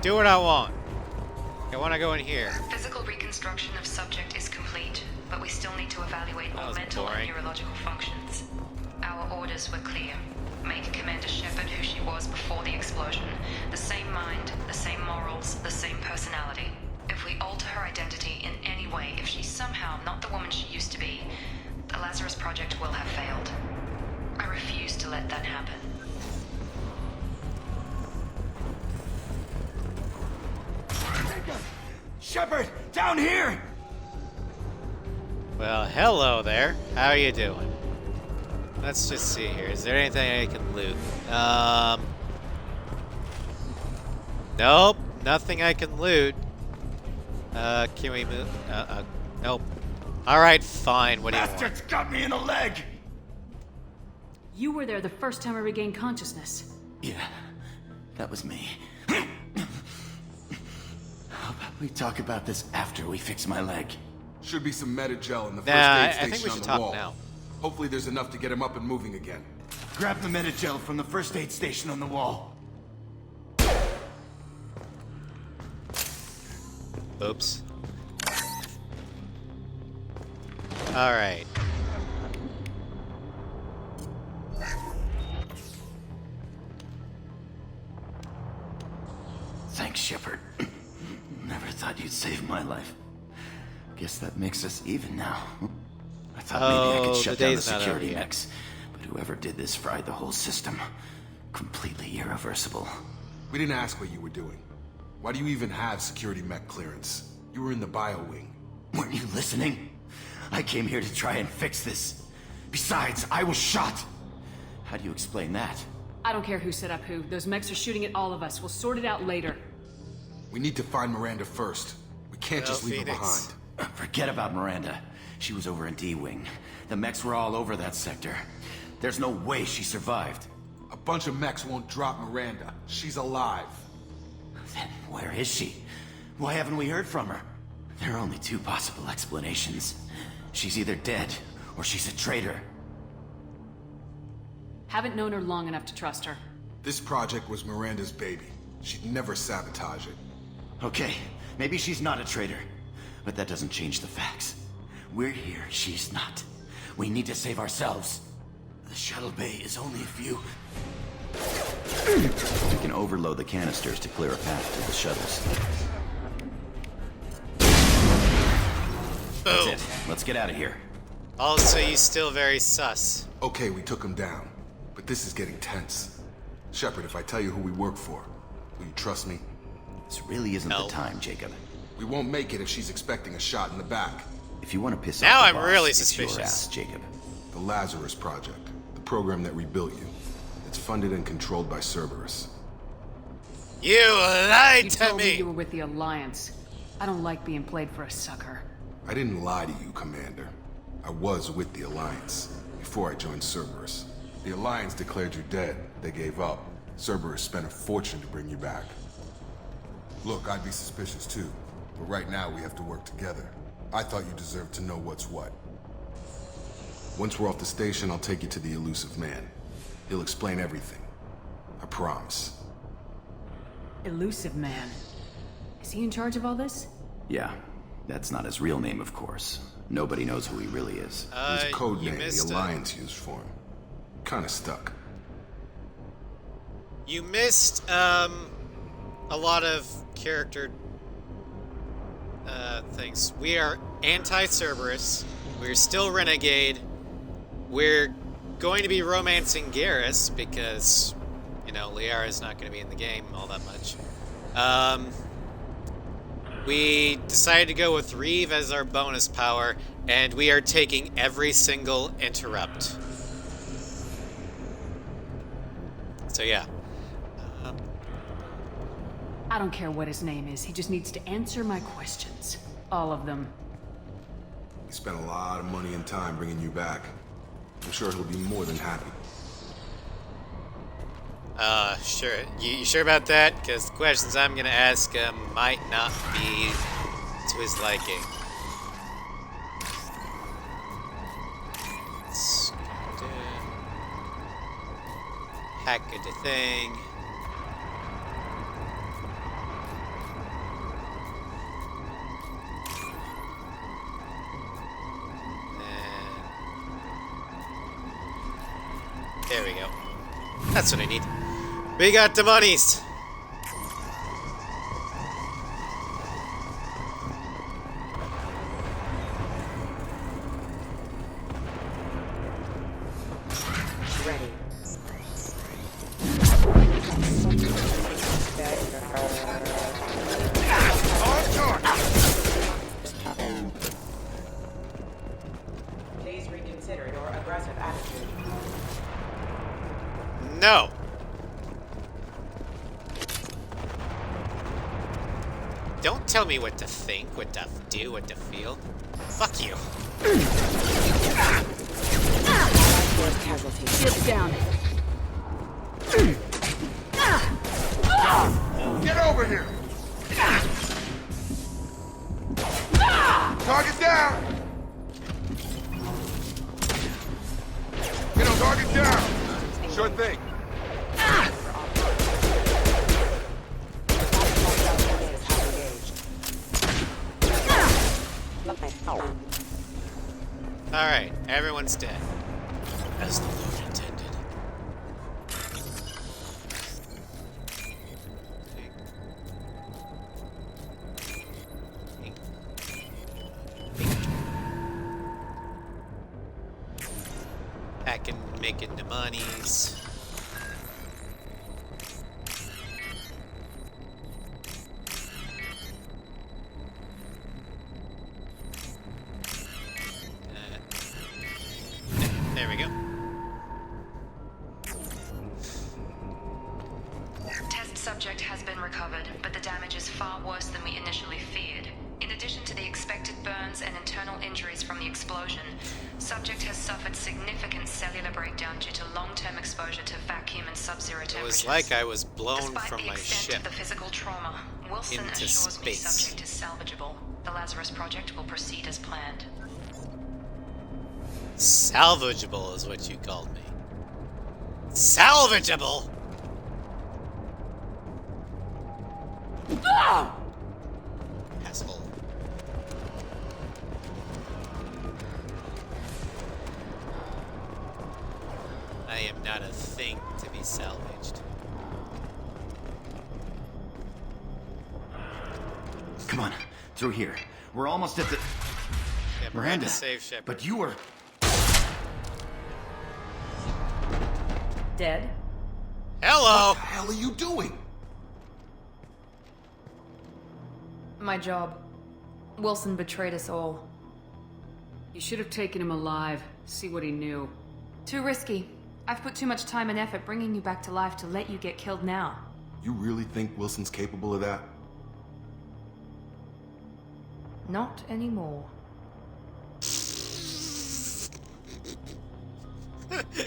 Do what I want. I want to go in here. Physical reconstruction of subject is complete, but we still need to evaluate all mental and neurological functions. Our orders were clear. Make Commander Shepard who she was before the explosion. The same mind, the same morals, the same personality. If we alter her identity in any way, if she's somehow not the woman she used to be, the Lazarus Project will have failed. I refuse to let that happen. Shepard, down here! Well, hello there. How are you doing? Let's just see here. Is there anything I can loot? Nope. Nothing I can loot. Can we move? Nope. Alright, fine. What do you want? Bastards got me in the leg! You were there the first time I regained consciousness. Yeah, that was me. How about we talk about this after we fix my leg? Should be some Metagel in the first Nah, aid I station think we on should the talk wall. now. Hopefully there's enough to get him up and moving again. Grab the Metagel from the first aid station on the wall. Oops. Alright. Thanks, Shepard. Never thought you'd save my life. Guess that makes us even now. I thought maybe I could shut down the security mechs, but whoever did this fried the whole system. Completely irreversible. We didn't ask what you were doing. Why do you even have security mech clearance? You were in the bio wing. Weren't you listening? I came here to try and fix this. Besides, I was shot. How do you explain that? I don't care who set up who. Those mechs are shooting at all of us. We'll sort it out later. We need to find Miranda first. We can't just leave her behind. Forget about Miranda. She was over in D-Wing. The mechs were all over that sector. There's no way she survived. A bunch of mechs won't drop Miranda. She's alive. Then where is she? Why haven't we heard from her? There are only two possible explanations. She's either dead, or she's a traitor. Haven't known her long enough to trust her. This project was Miranda's baby. She'd never sabotage it. Okay, maybe she's not a traitor. But that doesn't change the facts. We're here, she's not. We need to save ourselves. The shuttle bay is only a few... We can overload the canisters to clear a path to the shuttles. That's it. Let's get out of here. Also, you still very sus. Okay, we took him down. But this is getting tense. Shepard, if I tell you who we work for, will you trust me? This really isn't the time, Jacob. We won't make it if she's expecting a shot in the back. If you want to piss now off the I'm boss, really it's suspicious. your ass, Jacob. The Lazarus Project, the program that rebuilt you. It's funded and controlled by Cerberus. You lied You to told me me! you were with the Alliance. I don't like being played for a sucker. I didn't lie to you, Commander. I was with the Alliance before I joined Cerberus. The Alliance declared you dead. They gave up. Cerberus spent a fortune to bring you back. Look, I'd be suspicious too, but right now we have to work together. I thought you deserved to know what's what. Once we're off the station, I'll take you to the elusive man. He'll explain everything. I promise. Elusive Man. Is he in charge of all this? Yeah, that's not his real name, of course. Nobody knows who he really is. There's a code you name the missed Alliance used for him. Kinda stuck. You missed, a lot of character, things. We are anti-Cerberus. We're still Renegade. We're going to be romancing Garrus because, you know, Liara's not going to be in the game all that much. We decided to go with Reeve as our bonus power, and we are taking every single interrupt. So yeah. I don't care what his name is. He just needs to answer my questions. All of them. He spent a lot of money and time bringing you back. I'm sure he'll be more than happy. Sure. You sure about that? Because the questions I'm gonna ask him might not be to his liking. Let's hack the thing. There we go. That's what I need. We got the monies. Ready. Please reconsider your aggressive attitude. No. Don't tell me what to think, what to do, what to feel. Fuck you. Sit down. Get over here! Target down! Get on target down! Sure thing. Alright, everyone's dead. As the Lord intended. Back and making the monies. There we go. Test subject has been recovered, but the damage is far worse than we initially feared. In addition to the expected burns and internal injuries from the explosion, subject has suffered significant cellular breakdown due to long-term exposure to vacuum and sub-zero temperatures. It was like I was blown Despite from the my extent ship of the physical trauma, Wilson into assures me space. subject is salvageable. The Lazarus Project will proceed as planned. Salvageable is what you called me. Salvageable! Asshole. I am not a thing to be salvaged. Come on, through here. We're almost at the... Yeah, Miranda, save Shepard. but you were... Dead? Hello! What the hell are you doing? My job. Wilson betrayed us all. You should have taken him alive. See what he knew. Too risky. I've put too much time and effort bringing you back to life to let you get killed now. You really think Wilson's capable of that? Not anymore.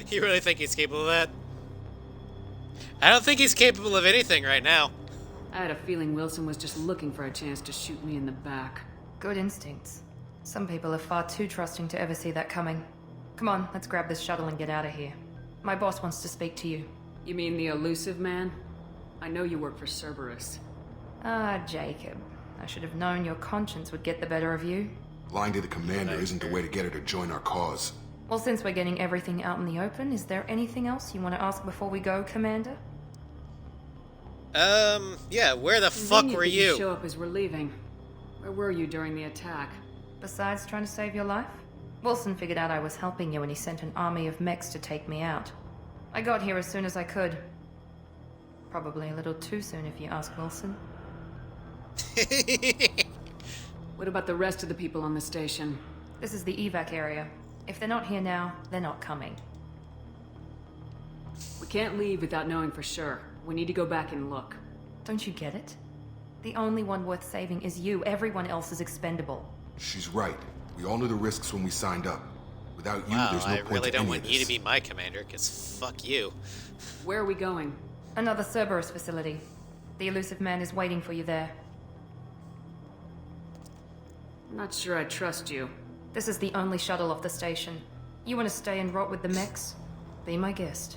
You really think he's capable of that? I don't think he's capable of anything right now. I had a feeling Wilson was just looking for a chance to shoot me in the back. Good instincts. Some people are far too trusting to ever see that coming. Come on, let's grab this shuttle and get out of here. My boss wants to speak to you. You mean the elusive man? I know you work for Cerberus. Ah, Jacob. I should have known your conscience would get the better of you. Lying to the commander isn't the way to get her to join our cause. Well, since we're getting everything out in the open, is there anything else you want to ask before we go, Commander? Yeah, where the fuck were you? Show up as we're leaving. Where were you during the attack? Besides trying to save your life? Wilson figured out I was helping you and he sent an army of mechs to take me out. I got here as soon as I could. Probably a little too soon if you ask Wilson. What about the rest of the people on the station? This is the evac area. If they're not here now, they're not coming. We can't leave without knowing for sure. We need to go back and look. Don't you get it? The only one worth saving is you. Everyone else is expendable. She's right. We all knew the risks when we signed up. Without you, Wow, there's no I point really to don't any want of you this. to be my commander, because fuck you. Where are we going? Another Cerberus facility. The elusive man is waiting for you there. I'm not sure I trust you. This is the only shuttle off the station. You want to stay and rot with the mechs? Be my guest.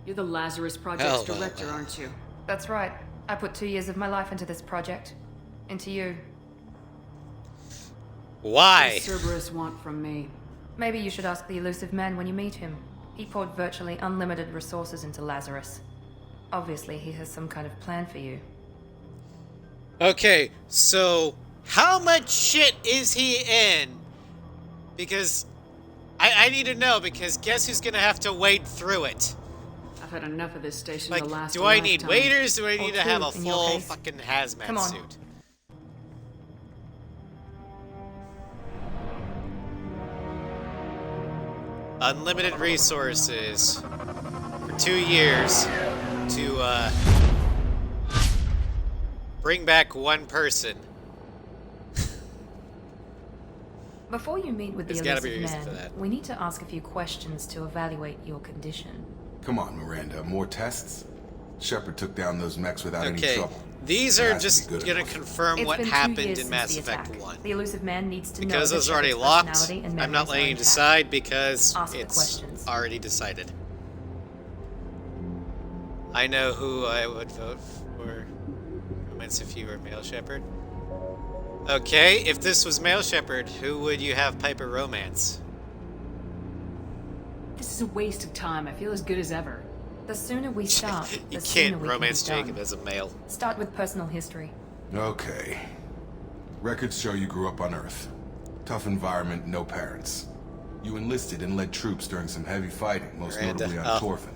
You're the Lazarus Project's Hell, director, aren't you? That's right. I put 2 years of my life into this project. Into you. Why? What does Cerberus want from me? Maybe you should ask the elusive man when you meet him. He poured virtually unlimited resources into Lazarus. Obviously, he has some kind of plan for you. Okay, so how much shit is he in? Because I need to know, because guess who's gonna have to wade through it? I've had enough of this station Like, to last do a I need lifetime. waiters? Do I need to have a two, in your full case. fucking hazmat Come on. suit? Unlimited resources for 2 years to bring back one person. Before you meet with the There's gotta be a elusive reason man, for that. we need to ask a few questions to evaluate your condition. Come on, Miranda. More tests? Shepard took down those mechs without any Okay, trouble. these That are has to just be good gonna enough. confirm It's what been 2 happened years in since Mass the Effect attack. 1. The elusive man needs to know Because that those are already Shepard's locked, personality and I'm not memories letting are you intact. decide because Ask the it's questions. already decided. I know who I would vote for. Comments if you were male Shepard. Okay, if this was male Shepard, who would you have Piper romance? This is a waste of time. I feel as good as ever. The sooner we start, the You sooner can't we romance can be Jacob done. as a male. Start with personal history. Okay. Records show you grew up on Earth. Tough environment, no parents. You enlisted and led troops during some heavy fighting, most Miranda. notably on Oh. Torfin.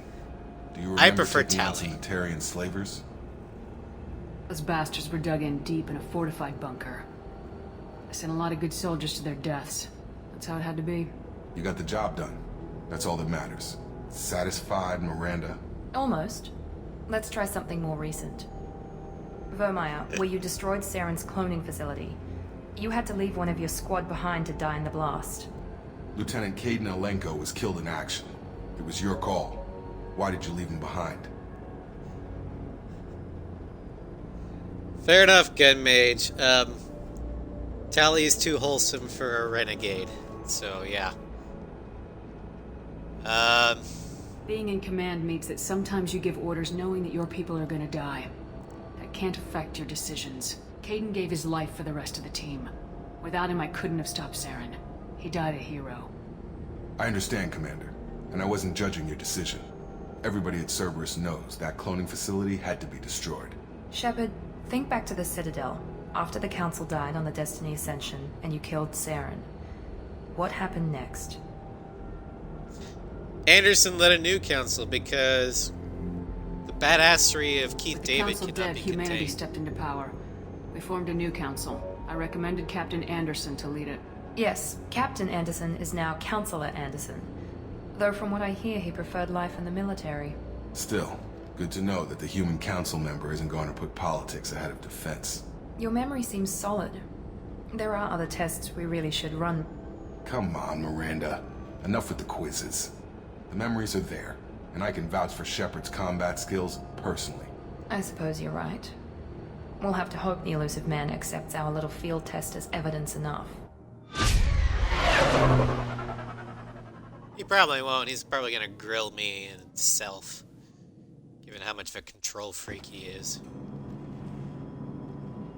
Do you remember I prefer taking out Tally. some Tarian slavers? Those bastards were dug in deep in a fortified bunker. I sent a lot of good soldiers to their deaths. That's how it had to be. You got the job done. That's all that matters. Satisfied, Miranda? Almost. Let's try something more recent. Vermeer, where you destroyed Saren's cloning facility. You had to leave one of your squad behind to die in the blast. Lieutenant Caden Alenko was killed in action. It was your call. Why did you leave him behind? Fair enough, gun mage. Tally is too wholesome for a renegade, so yeah. Being in command means that sometimes you give orders knowing that your people are gonna die. That can't affect your decisions. Caden gave his life for the rest of the team. Without him, I couldn't have stopped Saren. He died a hero. I understand, Commander, and I wasn't judging your decision. Everybody at Cerberus knows that cloning facility had to be destroyed. Shepard, think back to the Citadel, after the Council died on the Destiny Ascension, and you killed Saren. What happened next? Anderson led a new council because The badassery of Keith With the David council cannot dead, be humanity contained. stepped into power. We formed a new council. I recommended Captain Anderson to lead it. Yes, Captain Anderson is now Counselor Anderson. Though from what I hear, he preferred life in the military. Still, good to know that the human council member isn't going to put politics ahead of defense. Your memory seems solid. There are other tests we really should run. Come on, Miranda. Enough with the quizzes. The memories are there, and I can vouch for Shepard's combat skills personally. I suppose you're right. We'll have to hope the elusive man accepts our little field test as evidence enough. He probably won't. He's probably gonna grill me and himself, given how much of a control freak he is.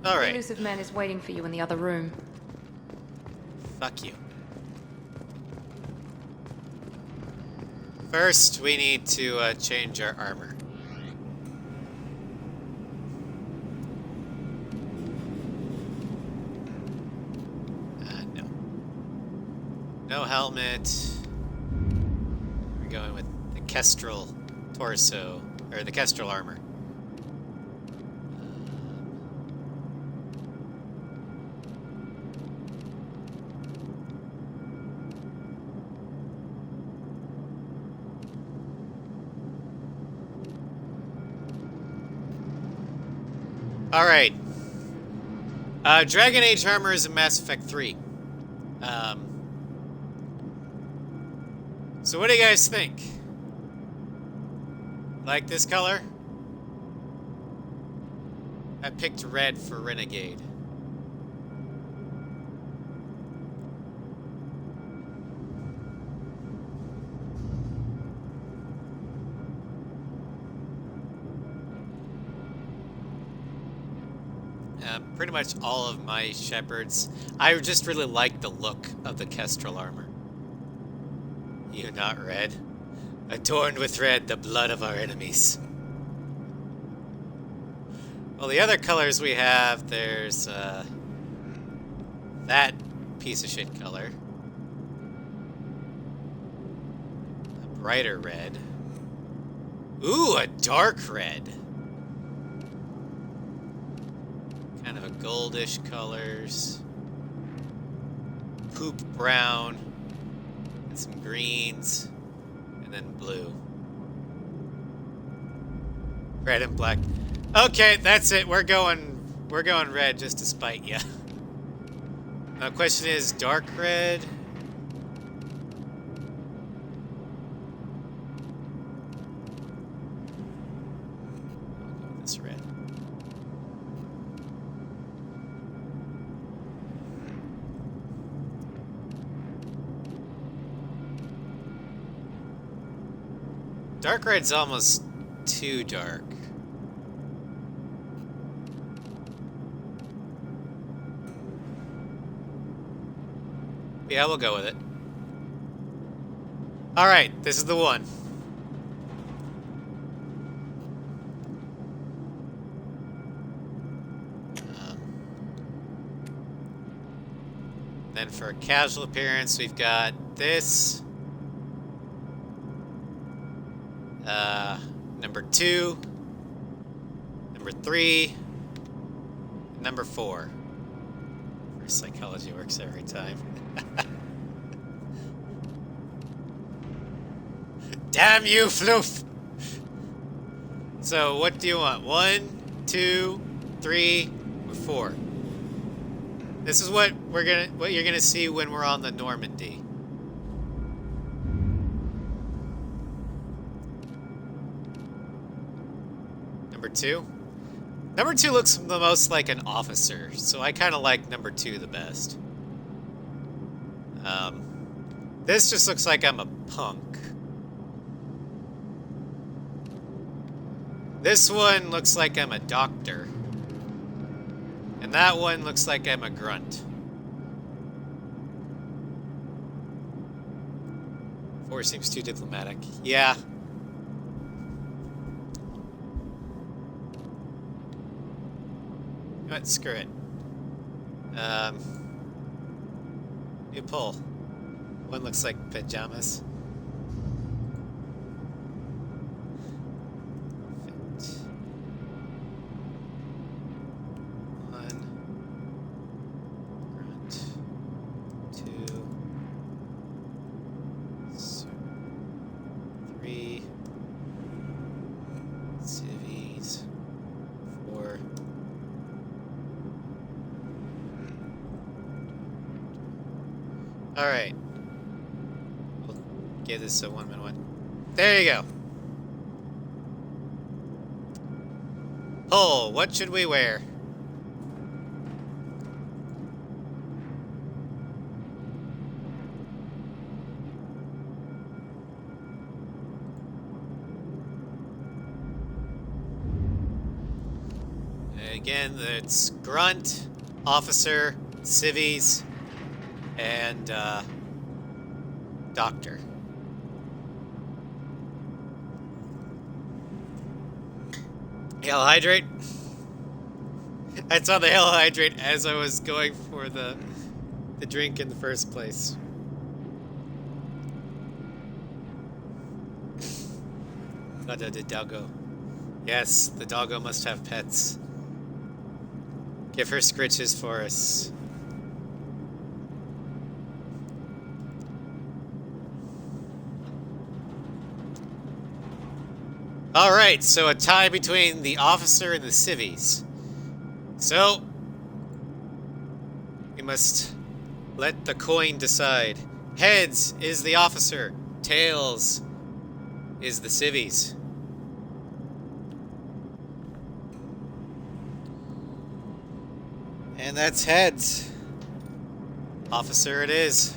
The Alright. elusive man is waiting for you in the other room. Fuck you. First, we need to change our armor. No. No helmet. We're going with the Kestrel torso, or the Kestrel armor. Alright. Dragon Age armor is in Mass Effect 3. So what do you guys think? Like this color? I picked red for Renegade. Pretty much all of my Shepards. I just really like the look of the Kestrel armor. You not red? Adorned with red, the blood of our enemies. Well, the other colors we have, there's that piece of shit color. A brighter red. Ooh, a dark red. Kind of a goldish colors. Poop brown. And some greens. And then blue. Red and black. Okay, that's it. We're going red just to spite ya. Now the question is dark red. I'll go with this red. Dark red's almost too dark. Yeah, we'll go with it. Alright, this is the one. Then for a casual appearance, we've got this. Number 2, number 3, number 4. Reverse psychology works every time. Damn you, Floof! So, what do you want? 1, 2, 3, or 4? This is what you're gonna see when we're on the Normandy. Number 2? Number 2 looks the most like an officer, so I kind of like number 2 the best. This just looks like I'm a punk. This one looks like I'm a doctor. And that one looks like I'm a grunt. 4 seems too diplomatic. Yeah. What? Screw it. New poll. One looks like pajamas. Alright. We'll give this a 1-minute. There you go. Pull. What should we wear? Again, it's Grunt, Officer, Civvies, and Doctor. Hell hydrate. I saw the hell hydrate as I was going for the drink in the first place. The doggo. Yes, the doggo must have pets. Give her scritches for us. Alright, so a tie between the officer and the civvies. So, we must let the coin decide. Heads is the officer, tails is the civvies. And that's heads. Officer it is.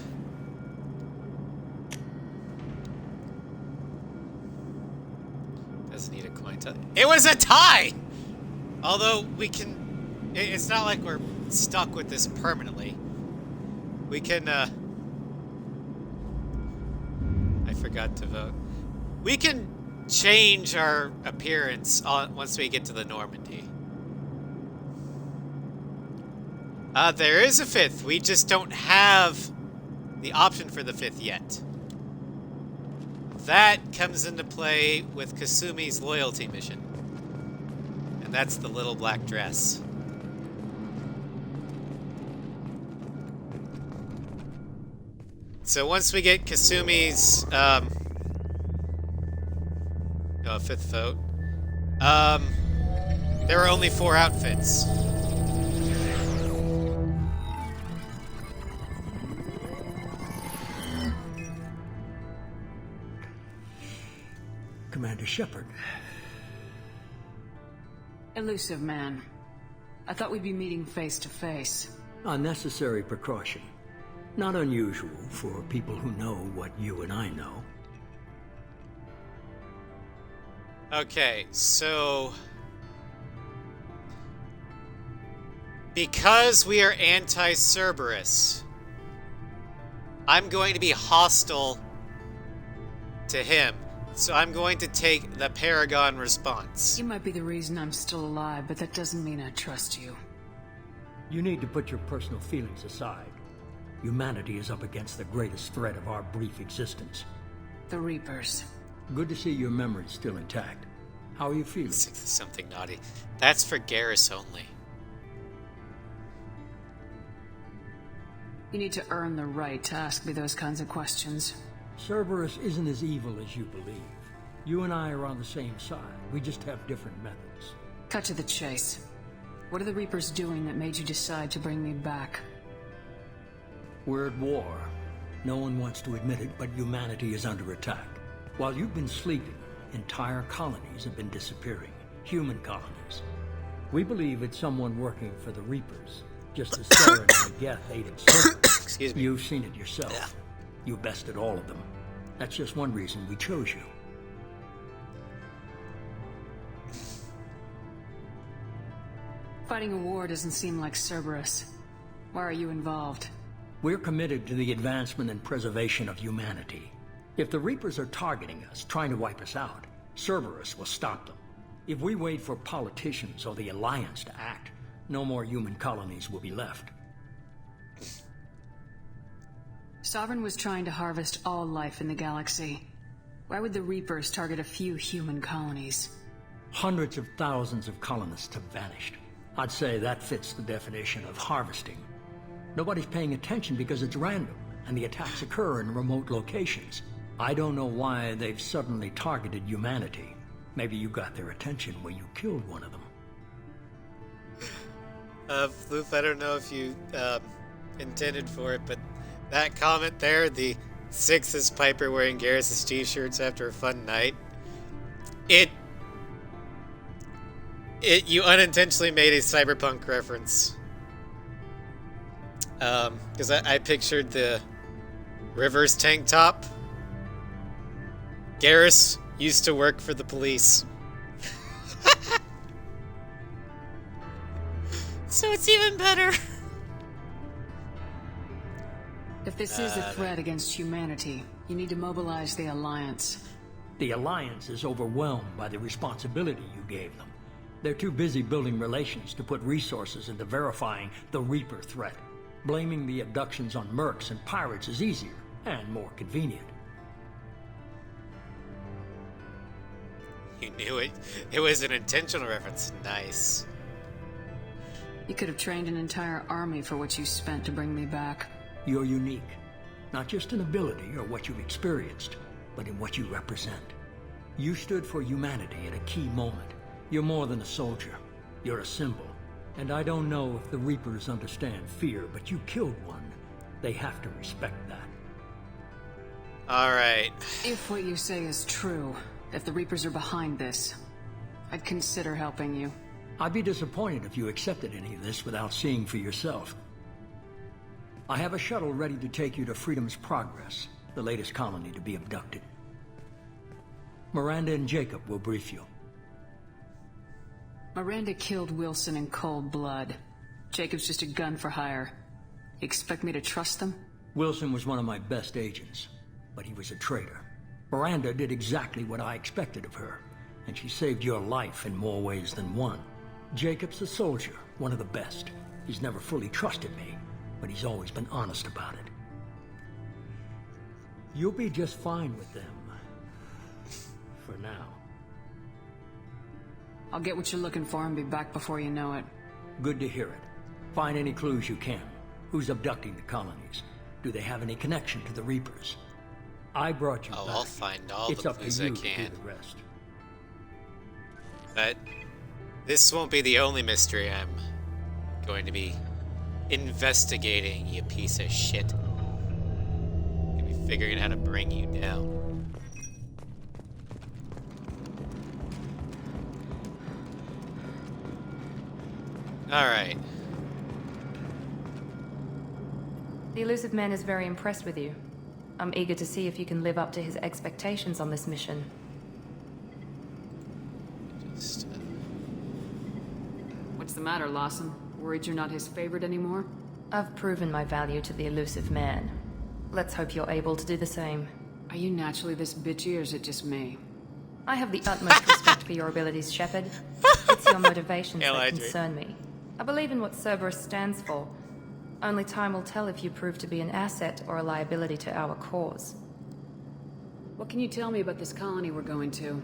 Doesn't need a coin tie. It was a tie! Although we can... It's not like we're stuck with this permanently. We can, I forgot to vote. We can change our appearance once we get to the Normandy. There is a 5th. We just don't have the option for the 5th yet. That comes into play with Kasumi's loyalty mission. And that's the little black dress. So once we get Kasumi's, 5th vote, there are only 4 outfits. Commander Shepard. Elusive man. I thought we'd be meeting face to face. A necessary precaution. Not unusual for people who know what you and I know. Okay, so... because we are anti-Cerberus, I'm going to be hostile to him. So I'm going to take the Paragon response. You might be the reason I'm still alive, but that doesn't mean I trust you. You need to put your personal feelings aside. Humanity is up against the greatest threat of our brief existence. The Reapers. Good to see your memory's still intact. How are you feeling? Something naughty. That's for Garrus only. You need to earn the right to ask me those kinds of questions. Cerberus isn't as evil as you believe. You and I are on the same side. We just have different methods. Cut to the chase. What are the Reapers doing that made you decide to bring me back? We're at war. No one wants to admit it, but humanity is under attack. While you've been sleeping, entire colonies have been disappearing. Human colonies. We believe it's someone working for the Reapers, just as Saren and Geth aided Cerberus. Excuse me. You've seen it yourself. Yeah. You bested all of them. That's just one reason we chose you. Fighting a war doesn't seem like Cerberus. Why are you involved? We're committed to the advancement and preservation of humanity. If the Reapers are targeting us, trying to wipe us out, Cerberus will stop them. If we wait for politicians or the Alliance to act, no more human colonies will be left. Sovereign was trying to harvest all life in the galaxy. Why would the Reapers target a few human colonies? Hundreds of thousands of colonists have vanished. I'd say that fits the definition of harvesting. Nobody's paying attention because it's random, and the attacks occur in remote locations. I don't know why they've suddenly targeted humanity. Maybe you got their attention when you killed one of them. Floof, I don't know if you intended for it, but That comment there, the sixth is Piper wearing Garrus' t-shirts after a fun night. You unintentionally made a cyberpunk reference. Because I pictured the Rivers tank top. Garrus used to work for the police. So it's even better. If this is a threat against humanity, you need to mobilize the Alliance. The Alliance is overwhelmed by the responsibility you gave them. They're too busy building relations to put resources into verifying the Reaper threat. Blaming the abductions on mercs and pirates is easier and more convenient. You knew it. It was an intentional reference. Nice. You could have trained an entire army for what you spent to bring me back. You're unique. Not just in ability or what you've experienced, but in what you represent. You stood for humanity at a key moment. You're more than a soldier. You're a symbol. And I don't know if the Reapers understand fear, but you killed one. They have to respect that. Alright. If what you say is true, if the Reapers are behind this, I'd consider helping you. I'd be disappointed if you accepted any of this without seeing for yourself. I have a shuttle ready to take you to Freedom's Progress, the latest colony to be abducted. Miranda and Jacob will brief you. Miranda killed Wilson in cold blood. Jacob's just a gun for hire. You expect me to trust them? Wilson was one of my best agents, but he was a traitor. Miranda did exactly what I expected of her, and she saved your life in more ways than one. Jacob's a soldier, one of the best. He's never fully trusted me, but he's always been honest about it. You'll be just fine with them. For now. I'll get what you're looking for and be back before you know it. Good to hear it. Find any clues you can. Who's abducting the colonies? Do they have any connection to the Reapers? I brought you back. I'll find all it's the up to clues you I to can. do the rest. But this won't be the only mystery I'm going to be investigating, you piece of shit. I'm gonna be figuring out how to bring you down. Alright. The elusive man is very impressed with you. I'm eager to see if you can live up to his expectations on this mission. What's the matter, Lawson? Worried you're not his favorite anymore? I've proven my value to the elusive man. Let's hope you're able to do the same. Are you naturally this bitchy, or is it just me? I have the utmost respect for your abilities, Shepard. It's your motivations that concern me. I believe in what Cerberus stands for. Only time will tell if you prove to be an asset or a liability to our cause. What can you tell me about this colony we're going to?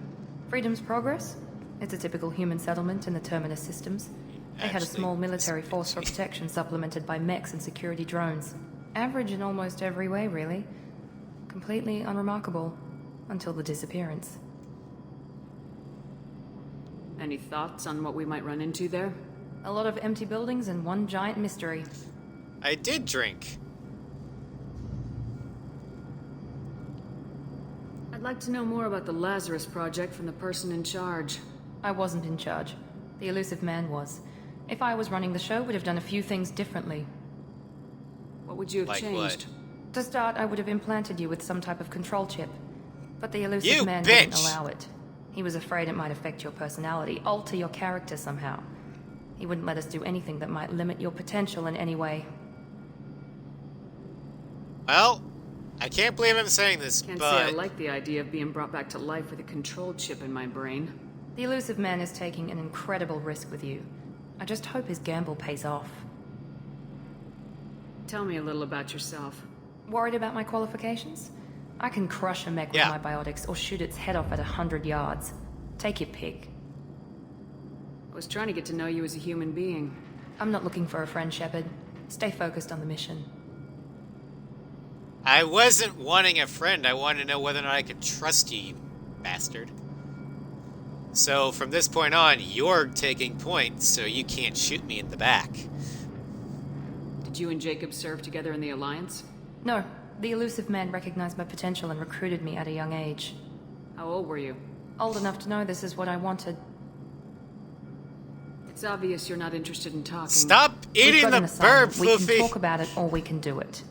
Freedom's Progress? It's a typical human settlement in the Terminus systems. They had a small military force for protection supplemented by mechs and security drones. Average in almost every way, really. Completely unremarkable. Until the disappearance. Any thoughts on what we might run into there? A lot of empty buildings and one giant mystery. I did drink. I'd like to know more about the Lazarus Project from the person in charge. I wasn't in charge. The elusive man was. If I was running the show, would have done a few things differently. What would you have changed? To start, I would have implanted you with some type of control chip. But the elusive man wouldn't allow it. He was afraid it might affect your personality, alter your character somehow. He wouldn't let us do anything that might limit your potential in any way. Well, I can't believe I'm saying this, Can't but... say I like the idea of being brought back to life with a control chip in my brain. The elusive man is taking an incredible risk with you. I just hope his gamble pays off. Tell me a little about yourself. Worried about my qualifications? I can crush a mech with my biotics or shoot its head off at 100 yards. Take your pick. I was trying to get to know you as a human being. I'm not looking for a friend, Shepard. Stay focused on the mission. I wasn't wanting a friend. I wanted to know whether or not I could trust you, you bastard. So from this point on, you're taking points, so you can't shoot me in the back. Did you and Jacob serve together in the Alliance? No, the elusive man recognized my potential and recruited me at a young age. How old were you? Old enough to know this is what I wanted. It's obvious you're not interested in talking. Stop eating the bird, We Floofy! can talk about it, or we can do it.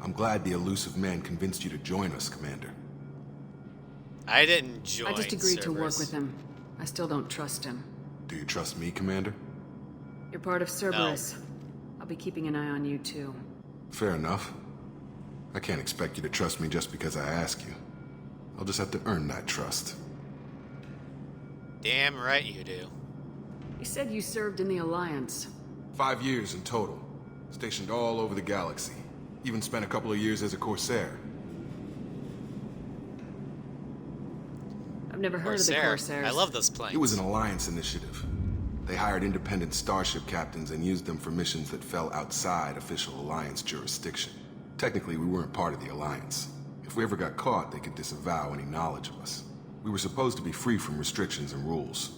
I'm glad the elusive man convinced you to join us, Commander. I didn't join I just agreed to work Cerberus. with him. I still don't trust him. Do you trust me, Commander? You're part of Cerberus. I'll be keeping an eye on you, too. Fair enough. I can't expect you to trust me just because I ask you. I'll just have to earn that trust. Damn right you do. You said you served in the Alliance. 5 years in total. Stationed all over the galaxy. Even spent a couple of years as a Corsair. I've never heard of the Corsairs. I love those planes. It was an Alliance initiative. They hired independent starship captains and used them for missions that fell outside official Alliance jurisdiction. Technically, we weren't part of the Alliance. If we ever got caught, they could disavow any knowledge of us. We were supposed to be free from restrictions and rules,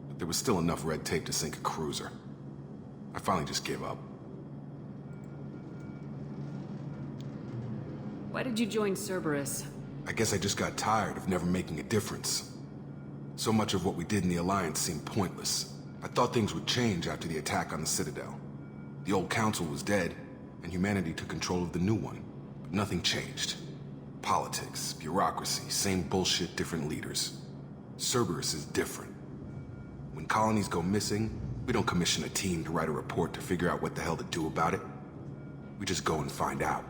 but there was still enough red tape to sink a cruiser. I finally just gave up. Why did you join Cerberus? I guess I just got tired of never making a difference. So much of what we did in the Alliance seemed pointless. I thought things would change after the attack on the Citadel. The old council was dead, and humanity took control of the new one. But nothing changed. Politics, bureaucracy, same bullshit, different leaders. Cerberus is different. When colonies go missing, we don't commission a team to write a report to figure out what the hell to do about it. We just go and find out.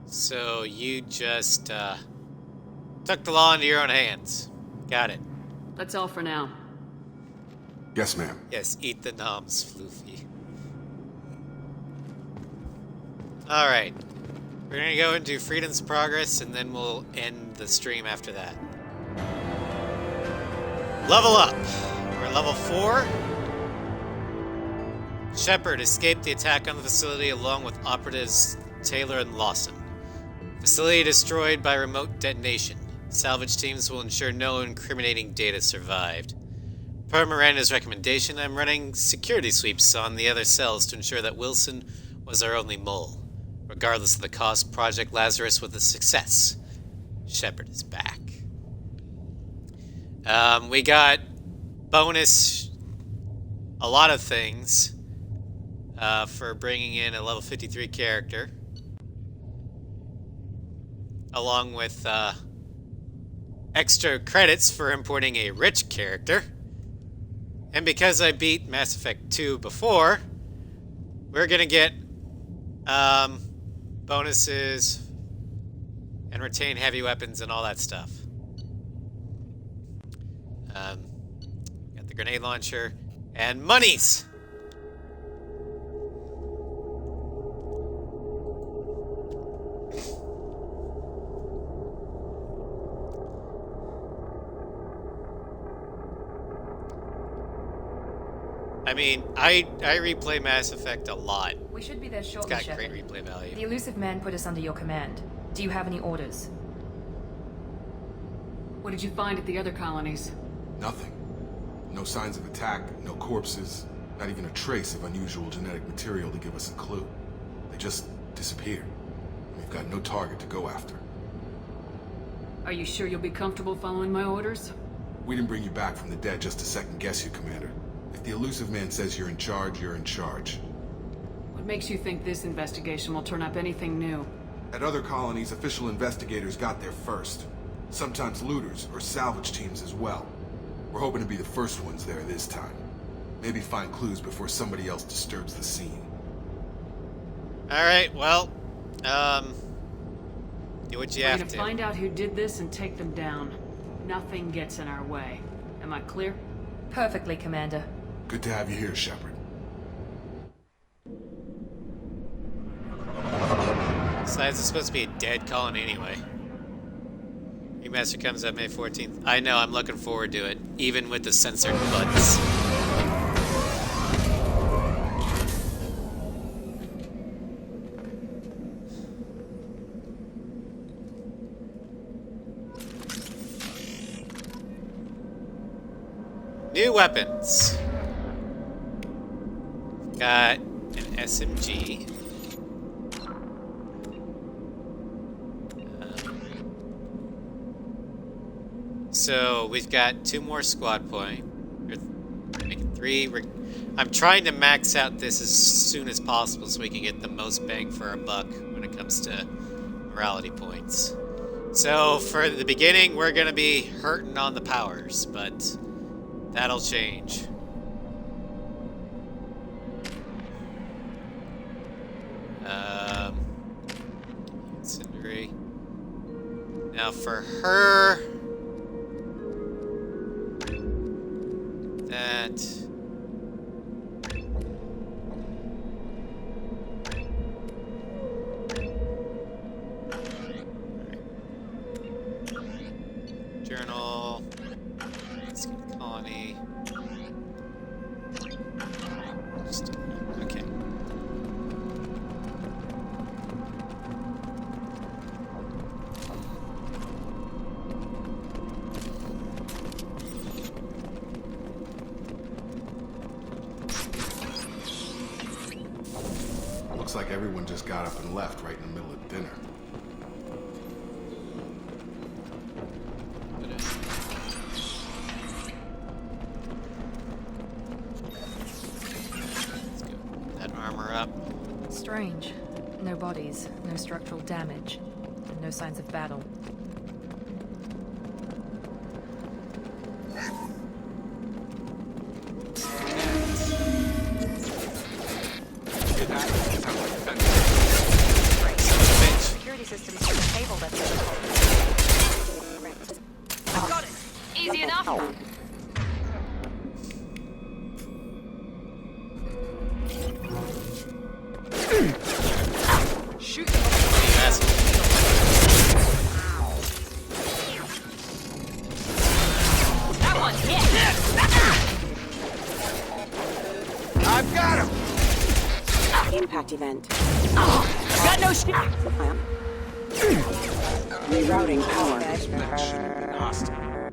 So you just, took the law into your own hands. Got it. That's all for now. Yes, ma'am. Yes, eat the noms, Floofy. Alright. We're gonna go into Freedom's Progress, and then we'll end the stream after that. Level up! We're at level 4. Shepard escaped the attack on the facility along with operatives Taylor and Lawson. Facility destroyed by remote detonation. Salvage teams will ensure no incriminating data survived. Per Miranda's recommendation, I'm running security sweeps on the other cells to ensure that Wilson was our only mole. Regardless of the cost, Project Lazarus was a success. Shepard is back. We got bonus, a lot of things, for bringing in a level 53 character. Along with, extra credits for importing a rich character. And because I beat Mass Effect 2 before, we're gonna get bonuses and retain heavy weapons and all that stuff. Got the grenade launcher and monies. I mean, I replay Mass Effect a lot. We should be there shortly, It's got Shepard. great replay value. The elusive man put us under your command. Do you have any orders? What did you find at the other colonies? Nothing. No signs of attack, no corpses, not even a trace of unusual genetic material to give us a clue. They just disappeared. We've got no target to go after. Are you sure you'll be comfortable following my orders? We didn't bring you back from the dead just to second guess you, Commander. If the elusive man says you're in charge, you're in charge. What makes you think this investigation will turn up anything new? At other colonies, official investigators got there first. Sometimes looters or salvage teams as well. We're hoping to be the first ones there this time. Maybe find clues before somebody else disturbs the scene. Alright, well, do what you We're have gonna to. find out who did this and take them down. Nothing gets in our way. Am I clear? Perfectly, Commander. Good to have you here, Shepard. Besides, it's supposed to be a dead colony anyway. Remaster comes out May 14th. I know, I'm looking forward to it, even with the censored buttons. New weapons. Got an SMG. So we've got 2 more squad point. Make it 3. I'm trying to max out this as soon as possible so we can get the most bang for our buck when it comes to morality points. So for the beginning, we're gonna be hurting on the powers, but that'll change. Incendiary. Now for her, that. Journal. Let's get a colony. Okay. Looks like everyone just got up and left right in the middle of dinner. Let's go. That armor up. Strange. No bodies, no structural damage, and no signs of battle. Security systems disabled at this point. I got it. Easy enough. Shoot. That one hit. I've got him. Impact event. Got no shit. Rerouting power. Hostile.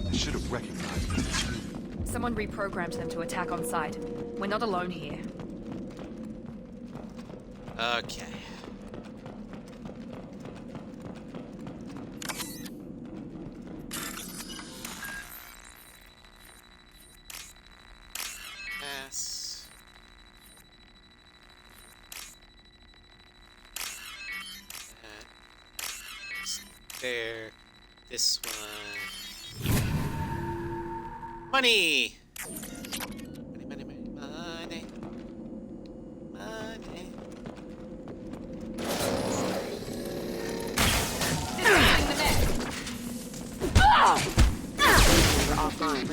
I should have recognized this. Someone reprogrammed them to attack on sight. We're not alone here. Okay. Pass. That's there. This one. Money! Money, money, money, money. Money. We're offline.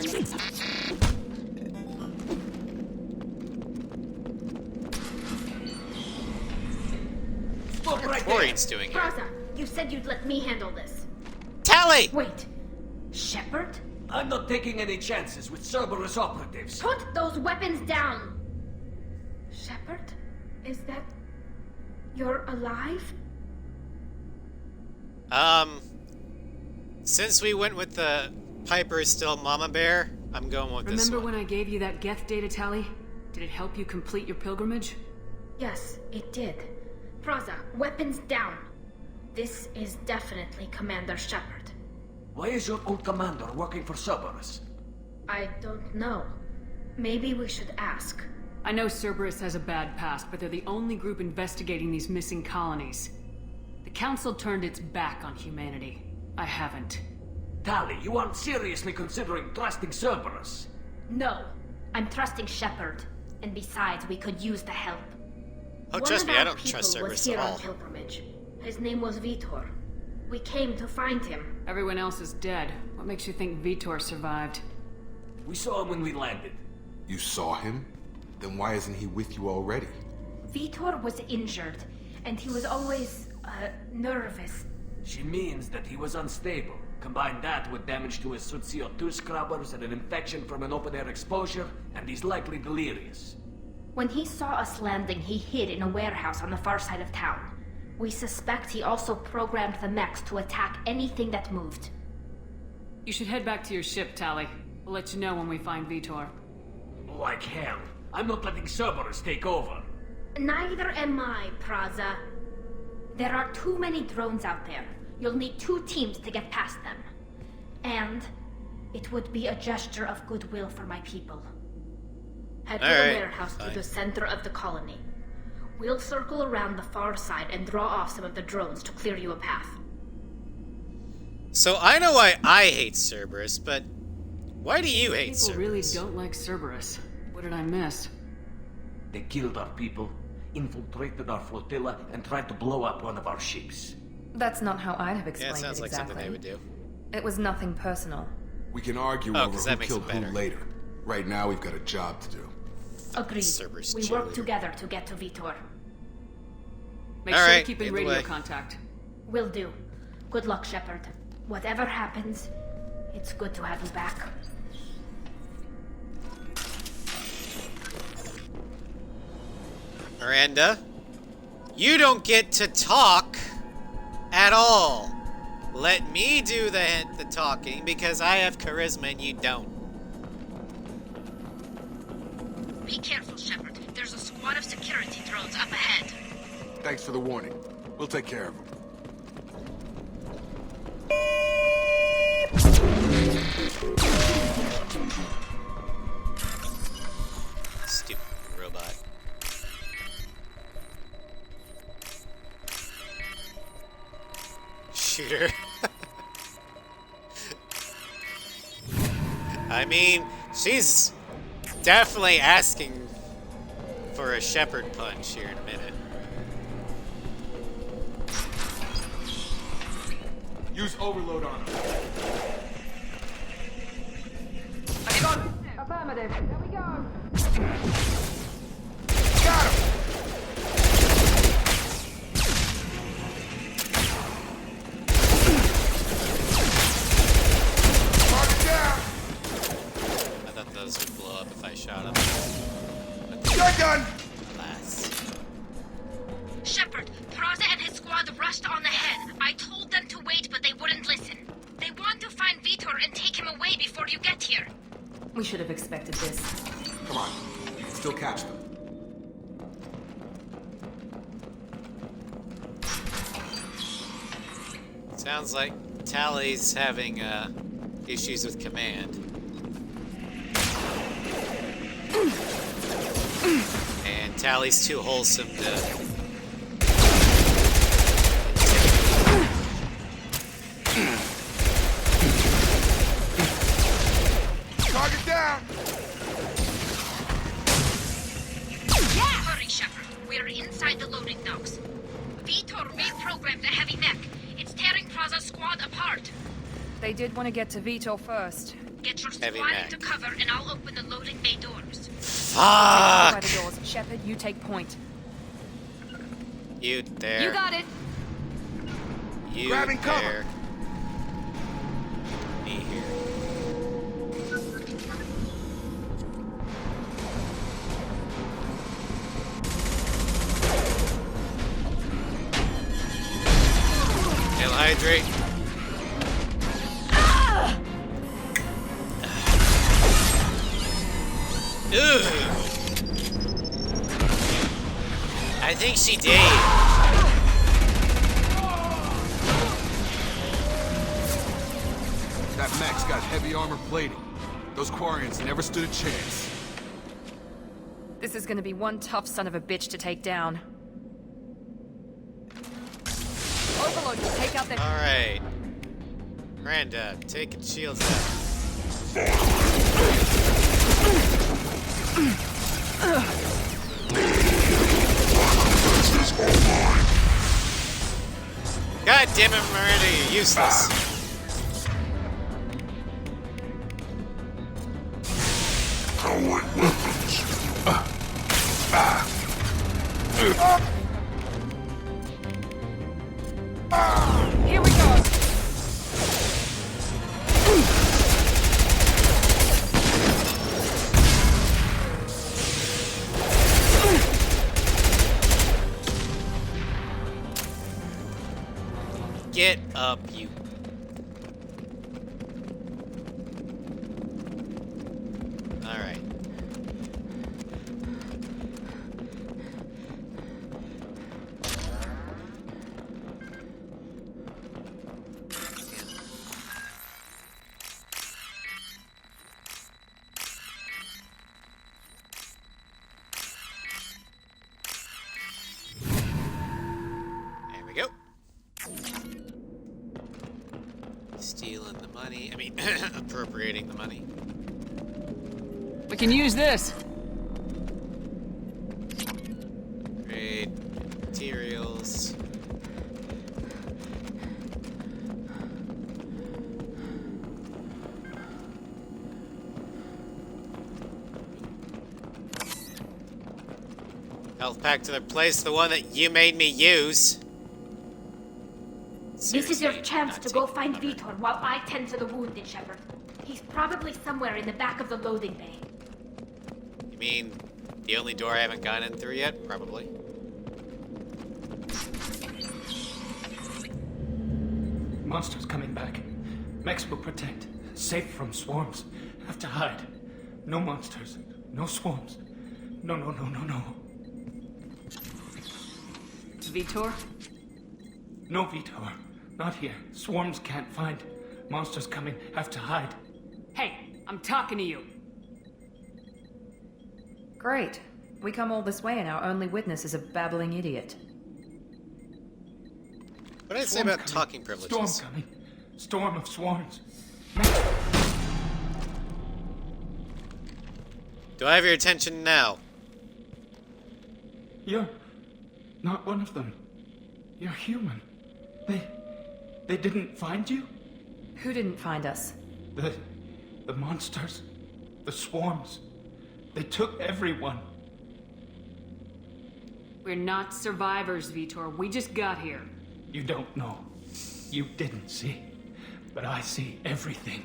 What Maureen's doing here? Praza, you said you'd let me handle this. Tally! Wait. Shepard? I'm not taking any chances with Cerberus operatives. Put those weapons down! Shepard? Is that... you're alive? Since we went with the Piper is still Mama Bear, I'm going with this Remember one. when I gave you that Geth data tally? Did it help you complete your pilgrimage? Yes, it did. Praza, weapons down. This is definitely Commander Shepard. Why is your old commander working for Cerberus? I don't know. Maybe we should ask. I know Cerberus has a bad past, but they're the only group investigating these missing colonies. The Council turned its back on humanity. I haven't. Tali, you aren't seriously considering trusting Cerberus? No. I'm trusting Shepard. And besides, we could use the help. Oh, trust me, I don't trust Cerberus at all. One of our people was here on pilgrimage. His name was Vitor. We came to find him. Everyone else is dead. What makes you think Vitor survived? We saw him when we landed. You saw him? Then why isn't he with you already? Vitor was injured, and he was always, nervous. She means that he was unstable. Combine that with damage to his CO2 scrubbers and an infection from an open-air exposure, and he's likely delirious. When he saw us landing, he hid in a warehouse on the far side of town. We suspect he also programmed the mechs to attack anything that moved. You should head back to your ship, Tali. We'll let you know when we find Vitor. Like hell. I'm not letting Cerberus take over. Neither am I, Praza. There are too many drones out there. You'll need 2 teams to get past them. And it would be a gesture of goodwill for my people. Head to the warehouse to the center of the colony. We'll circle around the far side and draw off some of the drones to clear you a path. So I know why I hate Cerberus, but why do you hate People really Cerberus? don't like Cerberus. What did I miss? They killed our people, infiltrated our flotilla, and tried to blow up one of our ships. That's not how I'd have Yeah, explained it sounds it like exactly. something they would do. It was nothing personal. We can argue over who killed who later. Right now, we've got a job to do. Agreed. Cerberus We work together to get to Vitor. Make sure to keep in radio contact. Will do. Good luck, Shepard. Whatever happens, it's good to have you back. Miranda, you don't get to talk at all. Let me do the talking because I have charisma and you don't. Be careful, Shepard. There's a squad of security drones up ahead. Thanks for the warning. We'll take care of them. Stupid robot. Shooter. I mean, she's definitely asking for a Shepard punch here in a minute. Use overload on him. Affirmative. Here we go. Got him! Target down! I thought those would blow up if I shot them. Shotgun! Alas. Shepard, Praza and his squad rushed on ahead. I told them to wait, but they wouldn't listen. They want to find Vitor and take him away before you get here. We should have expected this. Come on, you can still catch them. Sounds like Tally's having issues with command. And Tally's too wholesome to... Target down! Hurry, Shepard. We're inside the loading docks. Vitor reprogrammed the heavy mech. It's tearing Praza's squad apart. They did want to get to Vitor first. Get your Heavy squad mech. into cover and I'll open the loading bay doors. By the doors. Shepard, you take point. You there. You got it. You Grabbing there. cover. Me here. He'll hydrate. Ugh. I think she did. That mech's got heavy armor plating. Those Quarians never stood a chance. This is gonna be one tough son of a bitch to take down. Overload, take out the... Alright. Miranda, taking shields out. God damn it, Miranda, you're useless. Here we go. Get up, you. Alright. money. I mean, appropriating the money. We can use this. Great materials. Health pack to replace the one that you made me use. This is your chance to go find Vitor while I tend to the wounded, Shepard. He's probably somewhere in the back of the loading bay. You mean the only door I haven't gone in through yet? Probably. Monsters coming back. Mechs will protect. Safe from swarms. Have to hide. No monsters. No swarms. No. Vitor? No, Vitor. Not here. Swarms can't find. Monsters coming. Have to hide. Hey, I'm talking to you. Great. We come all this way and our only witness is a babbling idiot. What did I say about talking privileges? Storm coming. Storm of swarms. Do I have your attention now? You're not one of them. You're human. They didn't find you? Who didn't find us? The monsters. The swarms. They took everyone. We're not survivors, Vitor. We just got here. You don't know. You didn't see. But I see everything.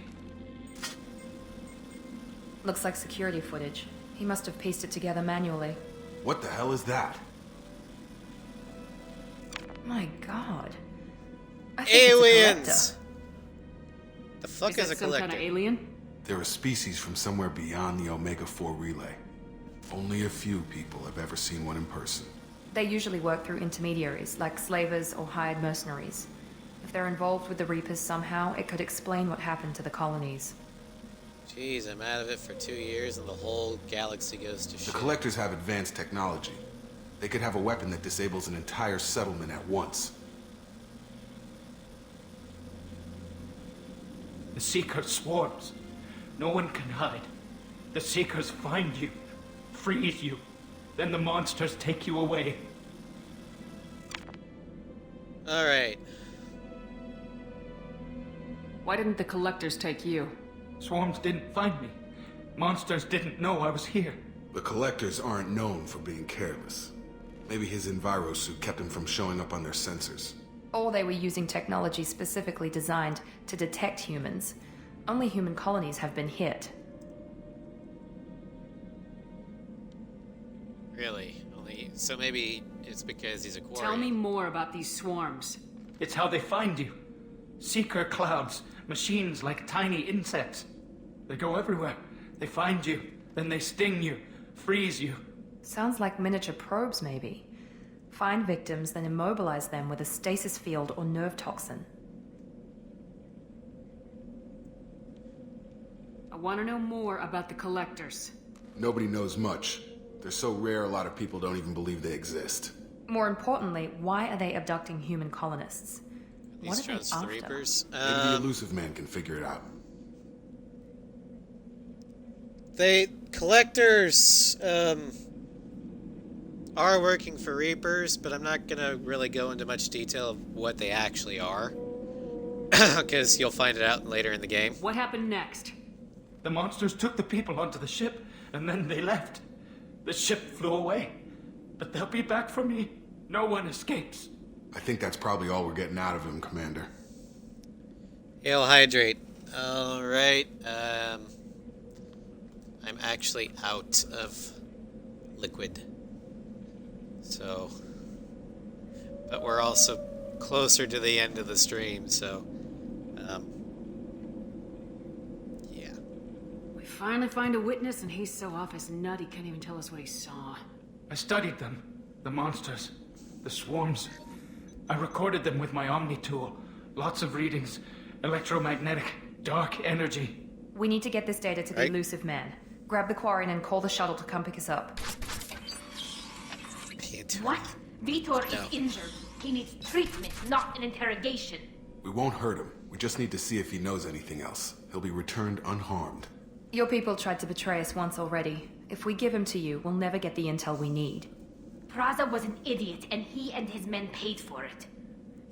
Looks like security footage. He must have pieced it together manually. What the hell is that? My god. I think Aliens! it's a collector. The fuck is a that some collector? kind of alien? They're a species from somewhere beyond the Omega-4 relay. Only a few people have ever seen one in person. They usually work through intermediaries, like slavers or hired mercenaries. If they're involved with the Reapers somehow, it could explain what happened to the colonies. Jeez, I'm out of it for 2 years and the whole galaxy goes to shit. The Collectors have advanced technology. They could have a weapon that disables an entire settlement at once. The Seeker swarms. No one can hide. The Seekers find you, freeze you. Then the monsters take you away. Alright. Why didn't the collectors take you? Swarms didn't find me. Monsters didn't know I was here. The Collectors aren't known for being careless. Maybe his Enviro suit kept him from showing up on their sensors. Or they were using technology specifically designed to detect humans. Only human colonies have been hit. Really? So maybe it's because he's a quarry. Tell me more about these swarms. It's how they find you. Seeker clouds, machines like tiny insects. They go everywhere. They find you, then they sting you, freeze you. Sounds like miniature probes, maybe. Find victims, then immobilize them with a stasis field or nerve toxin. I want to know more about the collectors. Nobody knows much. They're so rare, a lot of people don't even believe they exist. More importantly, why are they abducting human colonists? What are they These after? Reapers. Maybe the elusive man can figure it out. Collectors are working for Reapers, but I'm not gonna really go into much detail of what they actually are. Because you'll find it out later in the game. What happened next? The monsters took the people onto the ship, and then they left. The ship flew away. But they'll be back for me. No one escapes. I think that's probably all we're getting out of him, Commander. He'll hydrate. Alright, I'm actually out of liquid. So... But we're also closer to the end of the stream, so... yeah. We finally find a witness and he's so off his nut he can't even tell us what he saw. I studied them. The monsters. The swarms. I recorded them with my Omni tool. Lots of readings. Electromagnetic. Dark energy. We need to get this data to the elusive man. Grab the quarry and call the shuttle to come pick us up. What? Vitor is injured. He needs treatment, not an interrogation. We won't hurt him. We just need to see if he knows anything else. He'll be returned unharmed. Your people tried to betray us once already. If we give him to you, we'll never get the intel we need. Praza was an idiot, and he and his men paid for it.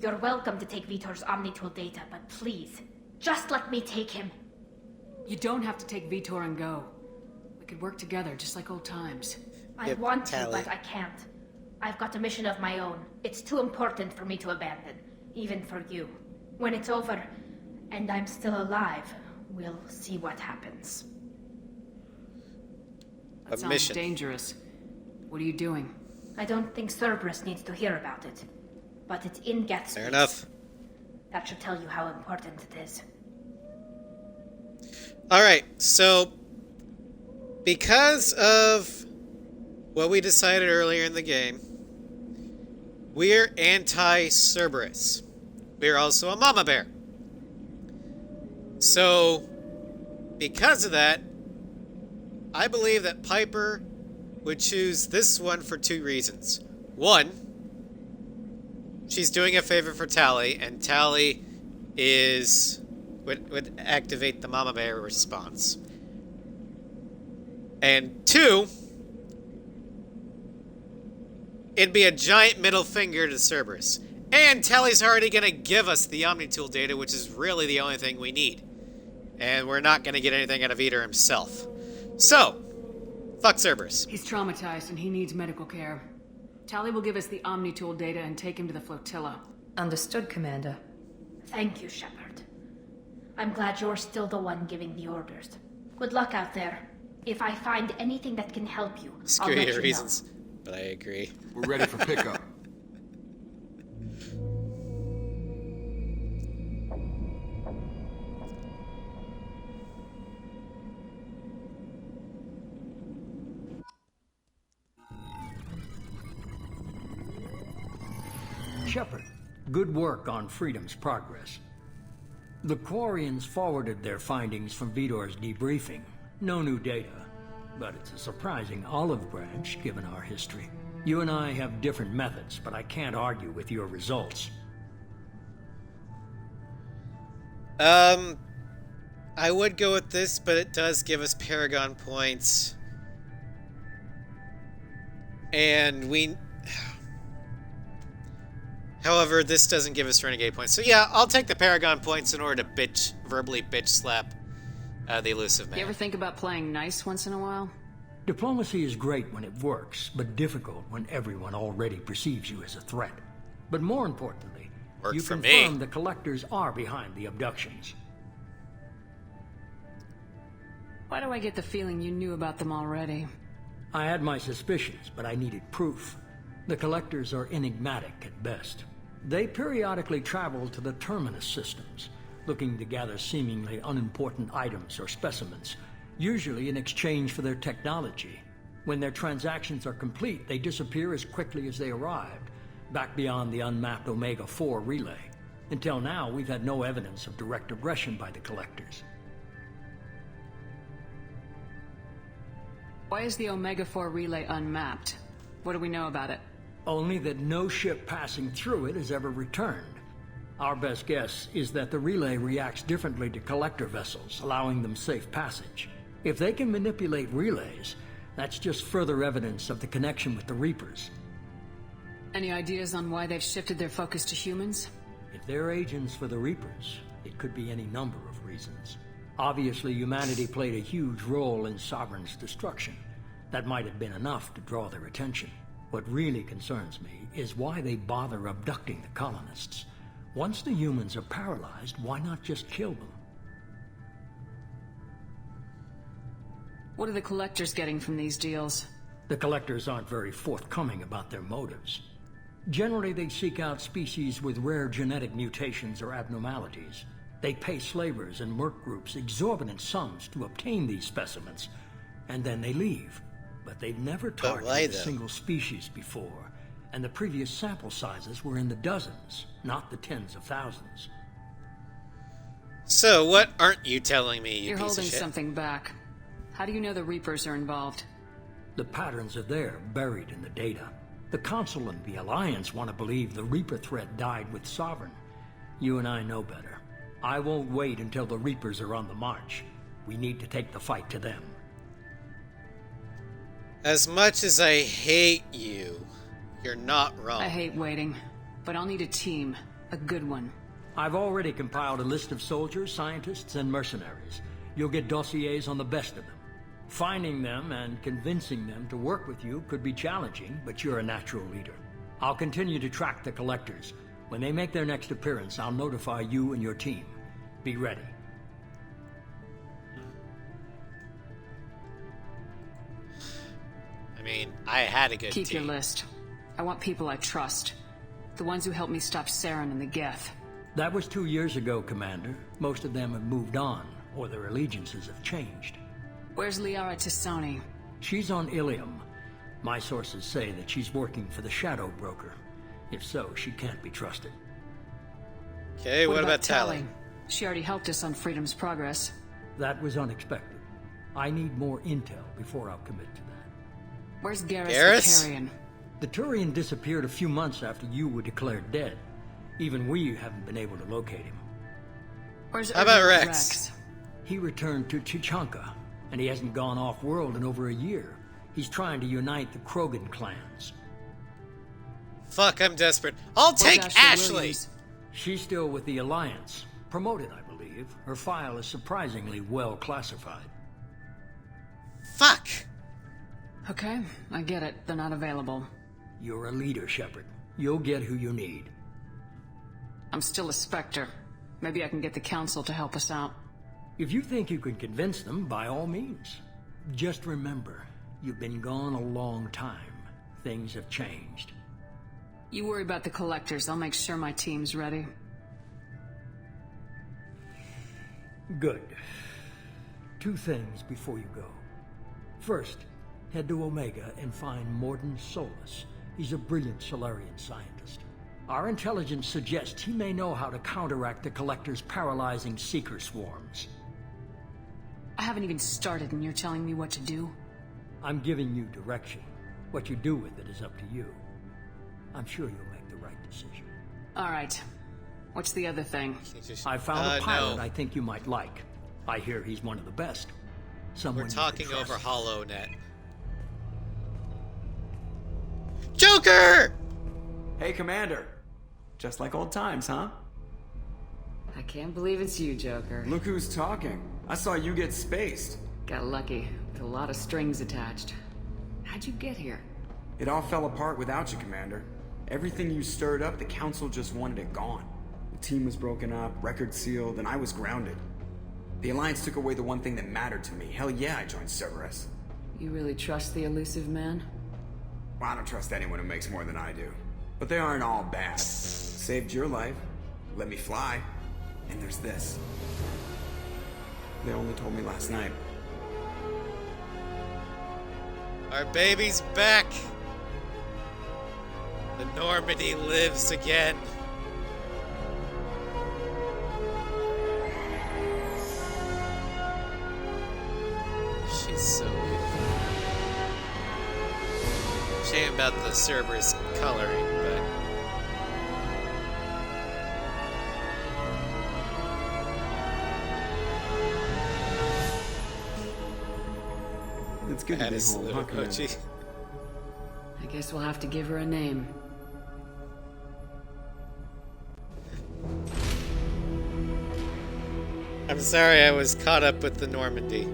You're welcome to take Vitor's Omnitool data, but please, just let me take him. You don't have to take Vitor and go. We could work together, just like old times. I want to, but I can't. I've got a mission of my own. It's too important for me to abandon, even for you. When it's over, and I'm still alive, we'll see what happens. That sounds dangerous. What are you doing? I don't think Cerberus needs to hear about it. But it's in Geth's Fair enough. That should tell you how important it is. Alright, so because of what we decided earlier in the game, we're anti-Cerberus. We're also a mama bear. So, because of that, I believe that Piper would choose this one for 2 reasons. One, she's doing a favor for Tali, and Tali would activate the mama bear response. And 2, it'd be a giant middle finger to Cerberus. And Tali's already gonna give us the Omnitool data, which is really the only thing we need. And we're not gonna get anything out of Vitor himself. So, fuck Cerberus. He's traumatized and he needs medical care. Tali will give us the Omnitool data and take him to the flotilla. Understood, Commander. Thank you, Shepard. I'm glad you're still the one giving the orders. Good luck out there. If I find anything that can help you, I'll let you reasons, but I agree. We're ready for pickup. Shepard, good work on Freedom's progress. The Quarians forwarded their findings from Vitor's debriefing. No new data, but it's a surprising olive branch given our history. You and I have different methods, but I can't argue with your results. I would go with this, but it does give us Paragon points. And however, this doesn't give us Renegade points. So yeah, I'll take the Paragon points in order to verbally bitch slap the elusive man. You ever think about playing nice once in a while? Diplomacy is great when it works, but difficult when everyone already perceives you as a threat. But more importantly, you confirm the Collectors are behind the abductions. Why do I get the feeling you knew about them already? I had my suspicions, but I needed proof. The Collectors are enigmatic at best. They periodically travel to the Terminus systems, looking to gather seemingly unimportant items or specimens, usually in exchange for their technology. When their transactions are complete, they disappear as quickly as they arrived, back beyond the unmapped Omega-4 relay. Until now, we've had no evidence of direct aggression by the Collectors. Why is the Omega-4 relay unmapped? What do we know about it? Only that no ship passing through it has ever returned. Our best guess is that the relay reacts differently to collector vessels, allowing them safe passage. If they can manipulate relays, that's just further evidence of the connection with the Reapers. Any ideas on why they've shifted their focus to humans? If they're agents for the Reapers, it could be any number of reasons. Obviously, humanity played a huge role in Sovereign's destruction. That might have been enough to draw their attention. What really concerns me is why they bother abducting the colonists. Once the humans are paralyzed, why not just kill them? What are the Collectors getting from these deals? The Collectors aren't very forthcoming about their motives. Generally, they seek out species with rare genetic mutations or abnormalities. They pay slavers and merc groups exorbitant sums to obtain these specimens, and then they leave. But they've never targeted a single species before, and the previous sample sizes were in the dozens, not the tens of thousands. So, what aren't you telling me, you You're piece holding of shit? something back. How do you know the Reapers are involved? The patterns are there, buried in the data. The Council and the Alliance want to believe the Reaper threat died with Sovereign. You and I know better. I won't wait until the Reapers are on the march. We need to take the fight to them. As much as I hate you, you're not wrong. I hate waiting, but I'll need a team. A good one. I've already compiled a list of soldiers, scientists, and mercenaries. You'll get dossiers on the best of them. Finding them and convincing them to work with you could be challenging, but you're a natural leader. I'll continue to track the collectors. When they make their next appearance, I'll notify you and your team. Be ready. I mean, I had a good Keep team. your list. I want people I trust. The ones who helped me stop Saren and the Geth. That was 2 years ago, Commander. Most of them have moved on, or their allegiances have changed. Where's Liara Tisani? She's on Ilium. My sources say that she's working for the Shadow Broker. If so, she can't be trusted. Okay, what about Tally? She already helped us on Freedom's Progress. That was unexpected. I need more intel before I'll commit to that. Where's Garrus the Turian? The Turian disappeared a few months after you were declared dead. Even we haven't been able to locate him. Where's How about Rex? He returned to Chichanka, and he hasn't gone off-world in over a year. He's trying to unite the Krogan clans. Fuck, I'm desperate. I'll take Ashley! Williams? She's still with the Alliance. Promoted, I believe. Her file is surprisingly well classified. Fuck! Okay, I get it. They're not available. You're a leader, Shepard. You'll get who you need. I'm still a Spectre. Maybe I can get the Council to help us out. If you think you can convince them, by all means. Just remember, you've been gone a long time. Things have changed. You worry about the Collectors. I'll make sure my team's ready. Good. 2 things before you go. First, head to Omega and find Mordin Solus. He's a brilliant Solarian scientist. Our intelligence suggests he may know how to counteract the Collector's paralyzing Seeker swarms. I haven't even started and you're telling me what to do? I'm giving you direction. What you do with it is up to you. I'm sure you'll make the right decision. Alright. What's the other thing? I found a pilot I think you might like. I hear he's one of the best. Someone We're talking over HoloNet. Joker! Hey, Commander. Just like old times, huh? I can't believe it's you, Joker. Look who's talking. I saw you get spaced. Got lucky, with a lot of strings attached. How'd you get here? It all fell apart without you, Commander. Everything you stirred up, the Council just wanted it gone. The team was broken up, record sealed, and I was grounded. The Alliance took away the one thing that mattered to me. Hell yeah, I joined Cerberus. You really trust the elusive man? Well, I don't trust anyone who makes more than I do. But they aren't all bad. Saved your life, let me fly, and there's this. They only told me last night. Our baby's back! The Normandy lives again. She's so beautiful. Shame about the Cerberus coloring, but... It's good to be home, huh, Commander? I guess we'll have to give her a name. I'm sorry I was caught up with the Normandy.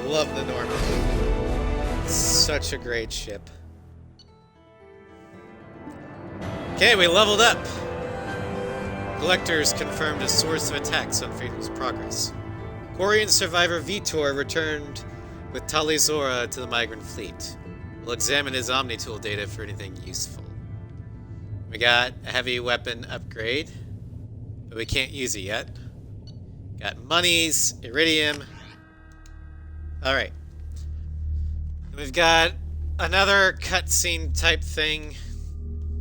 Love the Normandy. It's such a great ship. Okay, we leveled up. Collectors confirmed a source of attacks on Freedom's Progress. Quarian survivor Vitor returned with Talizora to the migrant fleet. We'll examine his Omni-Tool data for anything useful. We got a heavy weapon upgrade. but we can't use it yet. Got monies, iridium. Alright. We've got another cutscene type thing,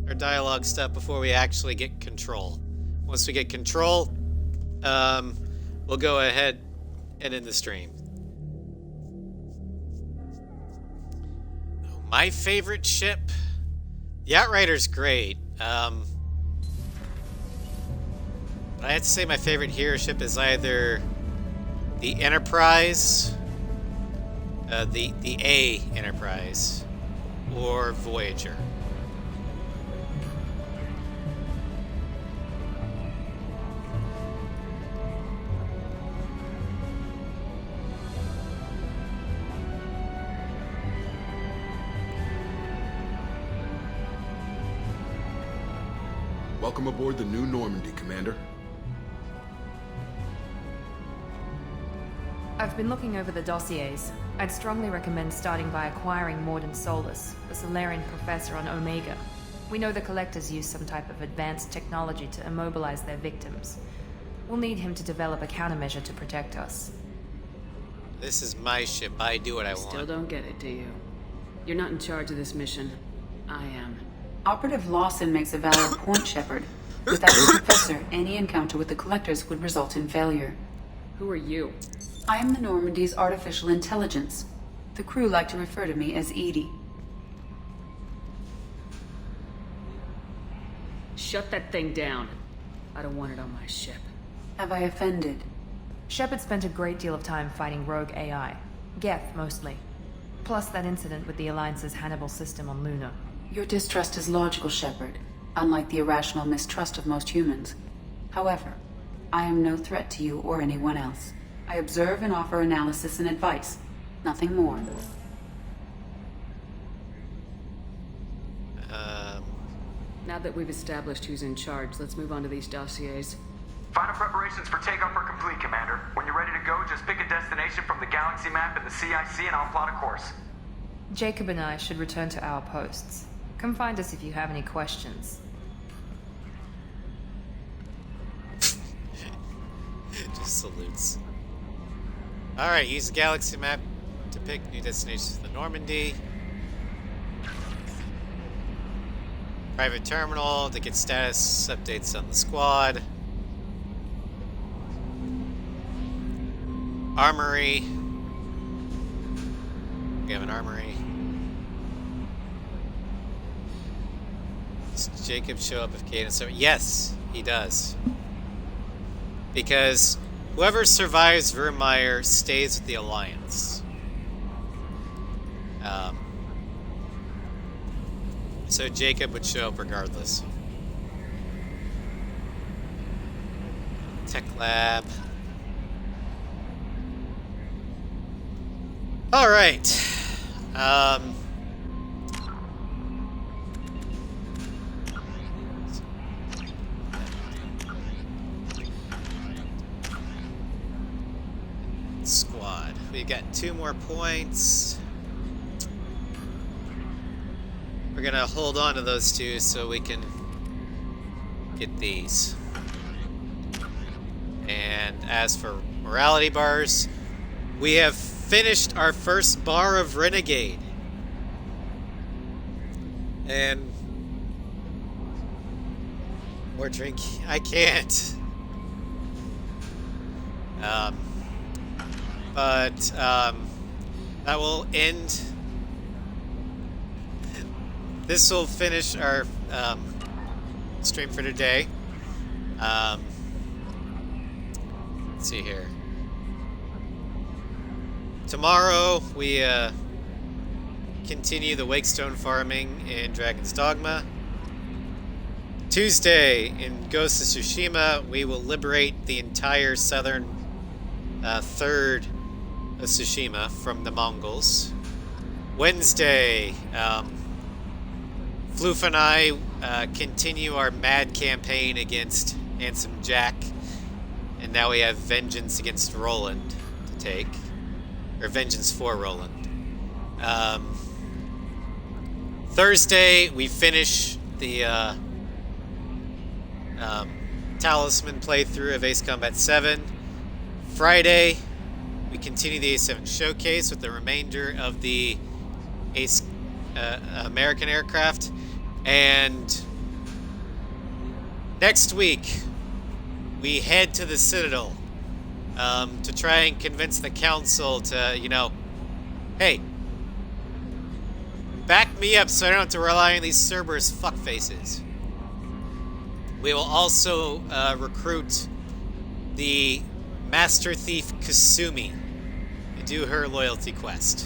or dialogue stuff, before we actually get control. Once we get control, we'll go ahead and end the stream. My favorite ship? The Outrider's great. I have to say my favorite hero ship is either the Enterprise, the A Enterprise, or Voyager. Welcome aboard the New Normandy, Commander. I've been looking over the dossiers. I'd strongly recommend starting by acquiring Morden Solus, the Solarian professor on Omega. We know the Collectors use some type of advanced technology to immobilize their victims. We'll need him to develop a countermeasure to protect us. This is my ship. I do what I want. Still don't get it, do you? You're not in charge of this mission. I am. Operative Lawson makes a valid point, Shepard. Without the Professor, any encounter with the Collectors would result in failure. Who are you? I am the Normandy's artificial intelligence. The crew like to refer to me as Edie. Shut that thing down. I don't want it on my ship. Have I offended? Shepard spent a great deal of time fighting rogue AI. Geth, mostly. Plus that incident with the Alliance's Hannibal system on Luna. Your distrust is logical, Shepard, unlike the irrational mistrust of most humans. However, I am no threat to you or anyone else. I observe and offer analysis and advice. Nothing more. Now that we've established who's in charge, let's move on to these dossiers. Final preparations for takeoff are complete, Commander. When you're ready to go, just pick a destination from the galaxy map in the CIC and I'll plot a course. Jacob and I should return to our posts. Come find us if you have any questions. Just salutes. Alright, use the galaxy map to pick new destinations for the Normandy. Private terminal to get status updates on the squad. Armory. We have an armory. Does Jacob show up if Cadence... Yes, he does. Because whoever survives Vermeer stays with the Alliance. So Jacob would show up regardless. Tech lab. All right. Squad. We've got 2 more points. We're gonna hold on to those 2 so we can get these. And as for morality bars, we have finished our first bar of Renegade. And more drink. I can't. That will end. This will finish our stream for today. Let's see here. Tomorrow we continue the Wakestone farming in Dragon's Dogma. Tuesday in Ghost of Tsushima we will liberate the entire southern third of Tsushima from the Mongols. Wednesday, Floof and I continue our mad campaign against Handsome Jack, and now we have vengeance against Roland to take. Or vengeance for Roland. Thursday, we finish the Talisman playthrough of Ace Combat 7. Friday, we continue the A7 showcase with the remainder of the Ace American aircraft. And next week, we head to the Citadel to try and convince the Council to, you know, hey, back me up so I don't have to rely on these Cerberus fuckfaces. We will also recruit the Master Thief Kasumi to do her loyalty quest.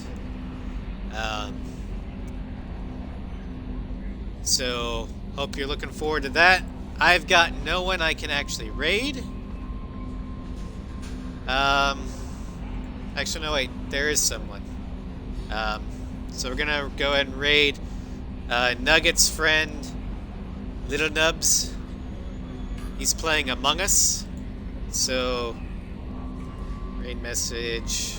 So, hope you're looking forward to that. I've got no one I can actually raid. Actually, no, wait. There is someone. So we're gonna go ahead and raid Nugget's friend, Little Nubs. He's playing Among Us. So, raid message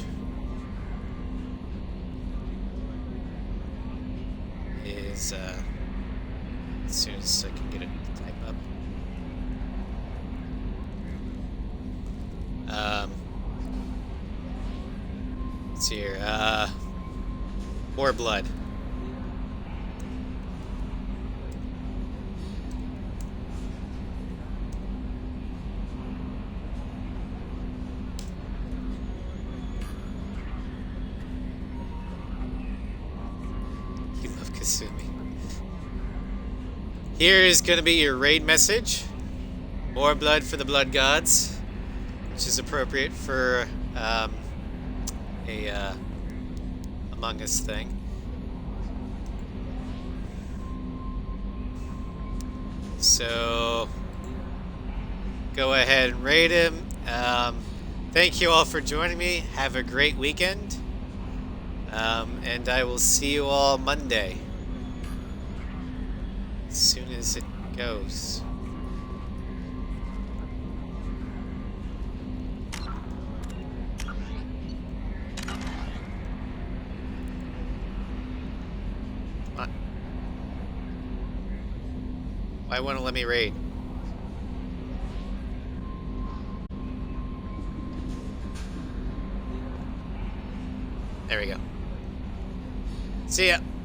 is, as soon as I can get it to type up. Let's see here. More blood. You love Kasumi. Here is going to be your raid message. More blood for the blood gods, which is appropriate for a Among Us thing. So go ahead and raid him. Thank you all for joining me. Have a great weekend. And I will see you all Monday. As soon as it goes. Why won't it let me raid? There we go. See ya.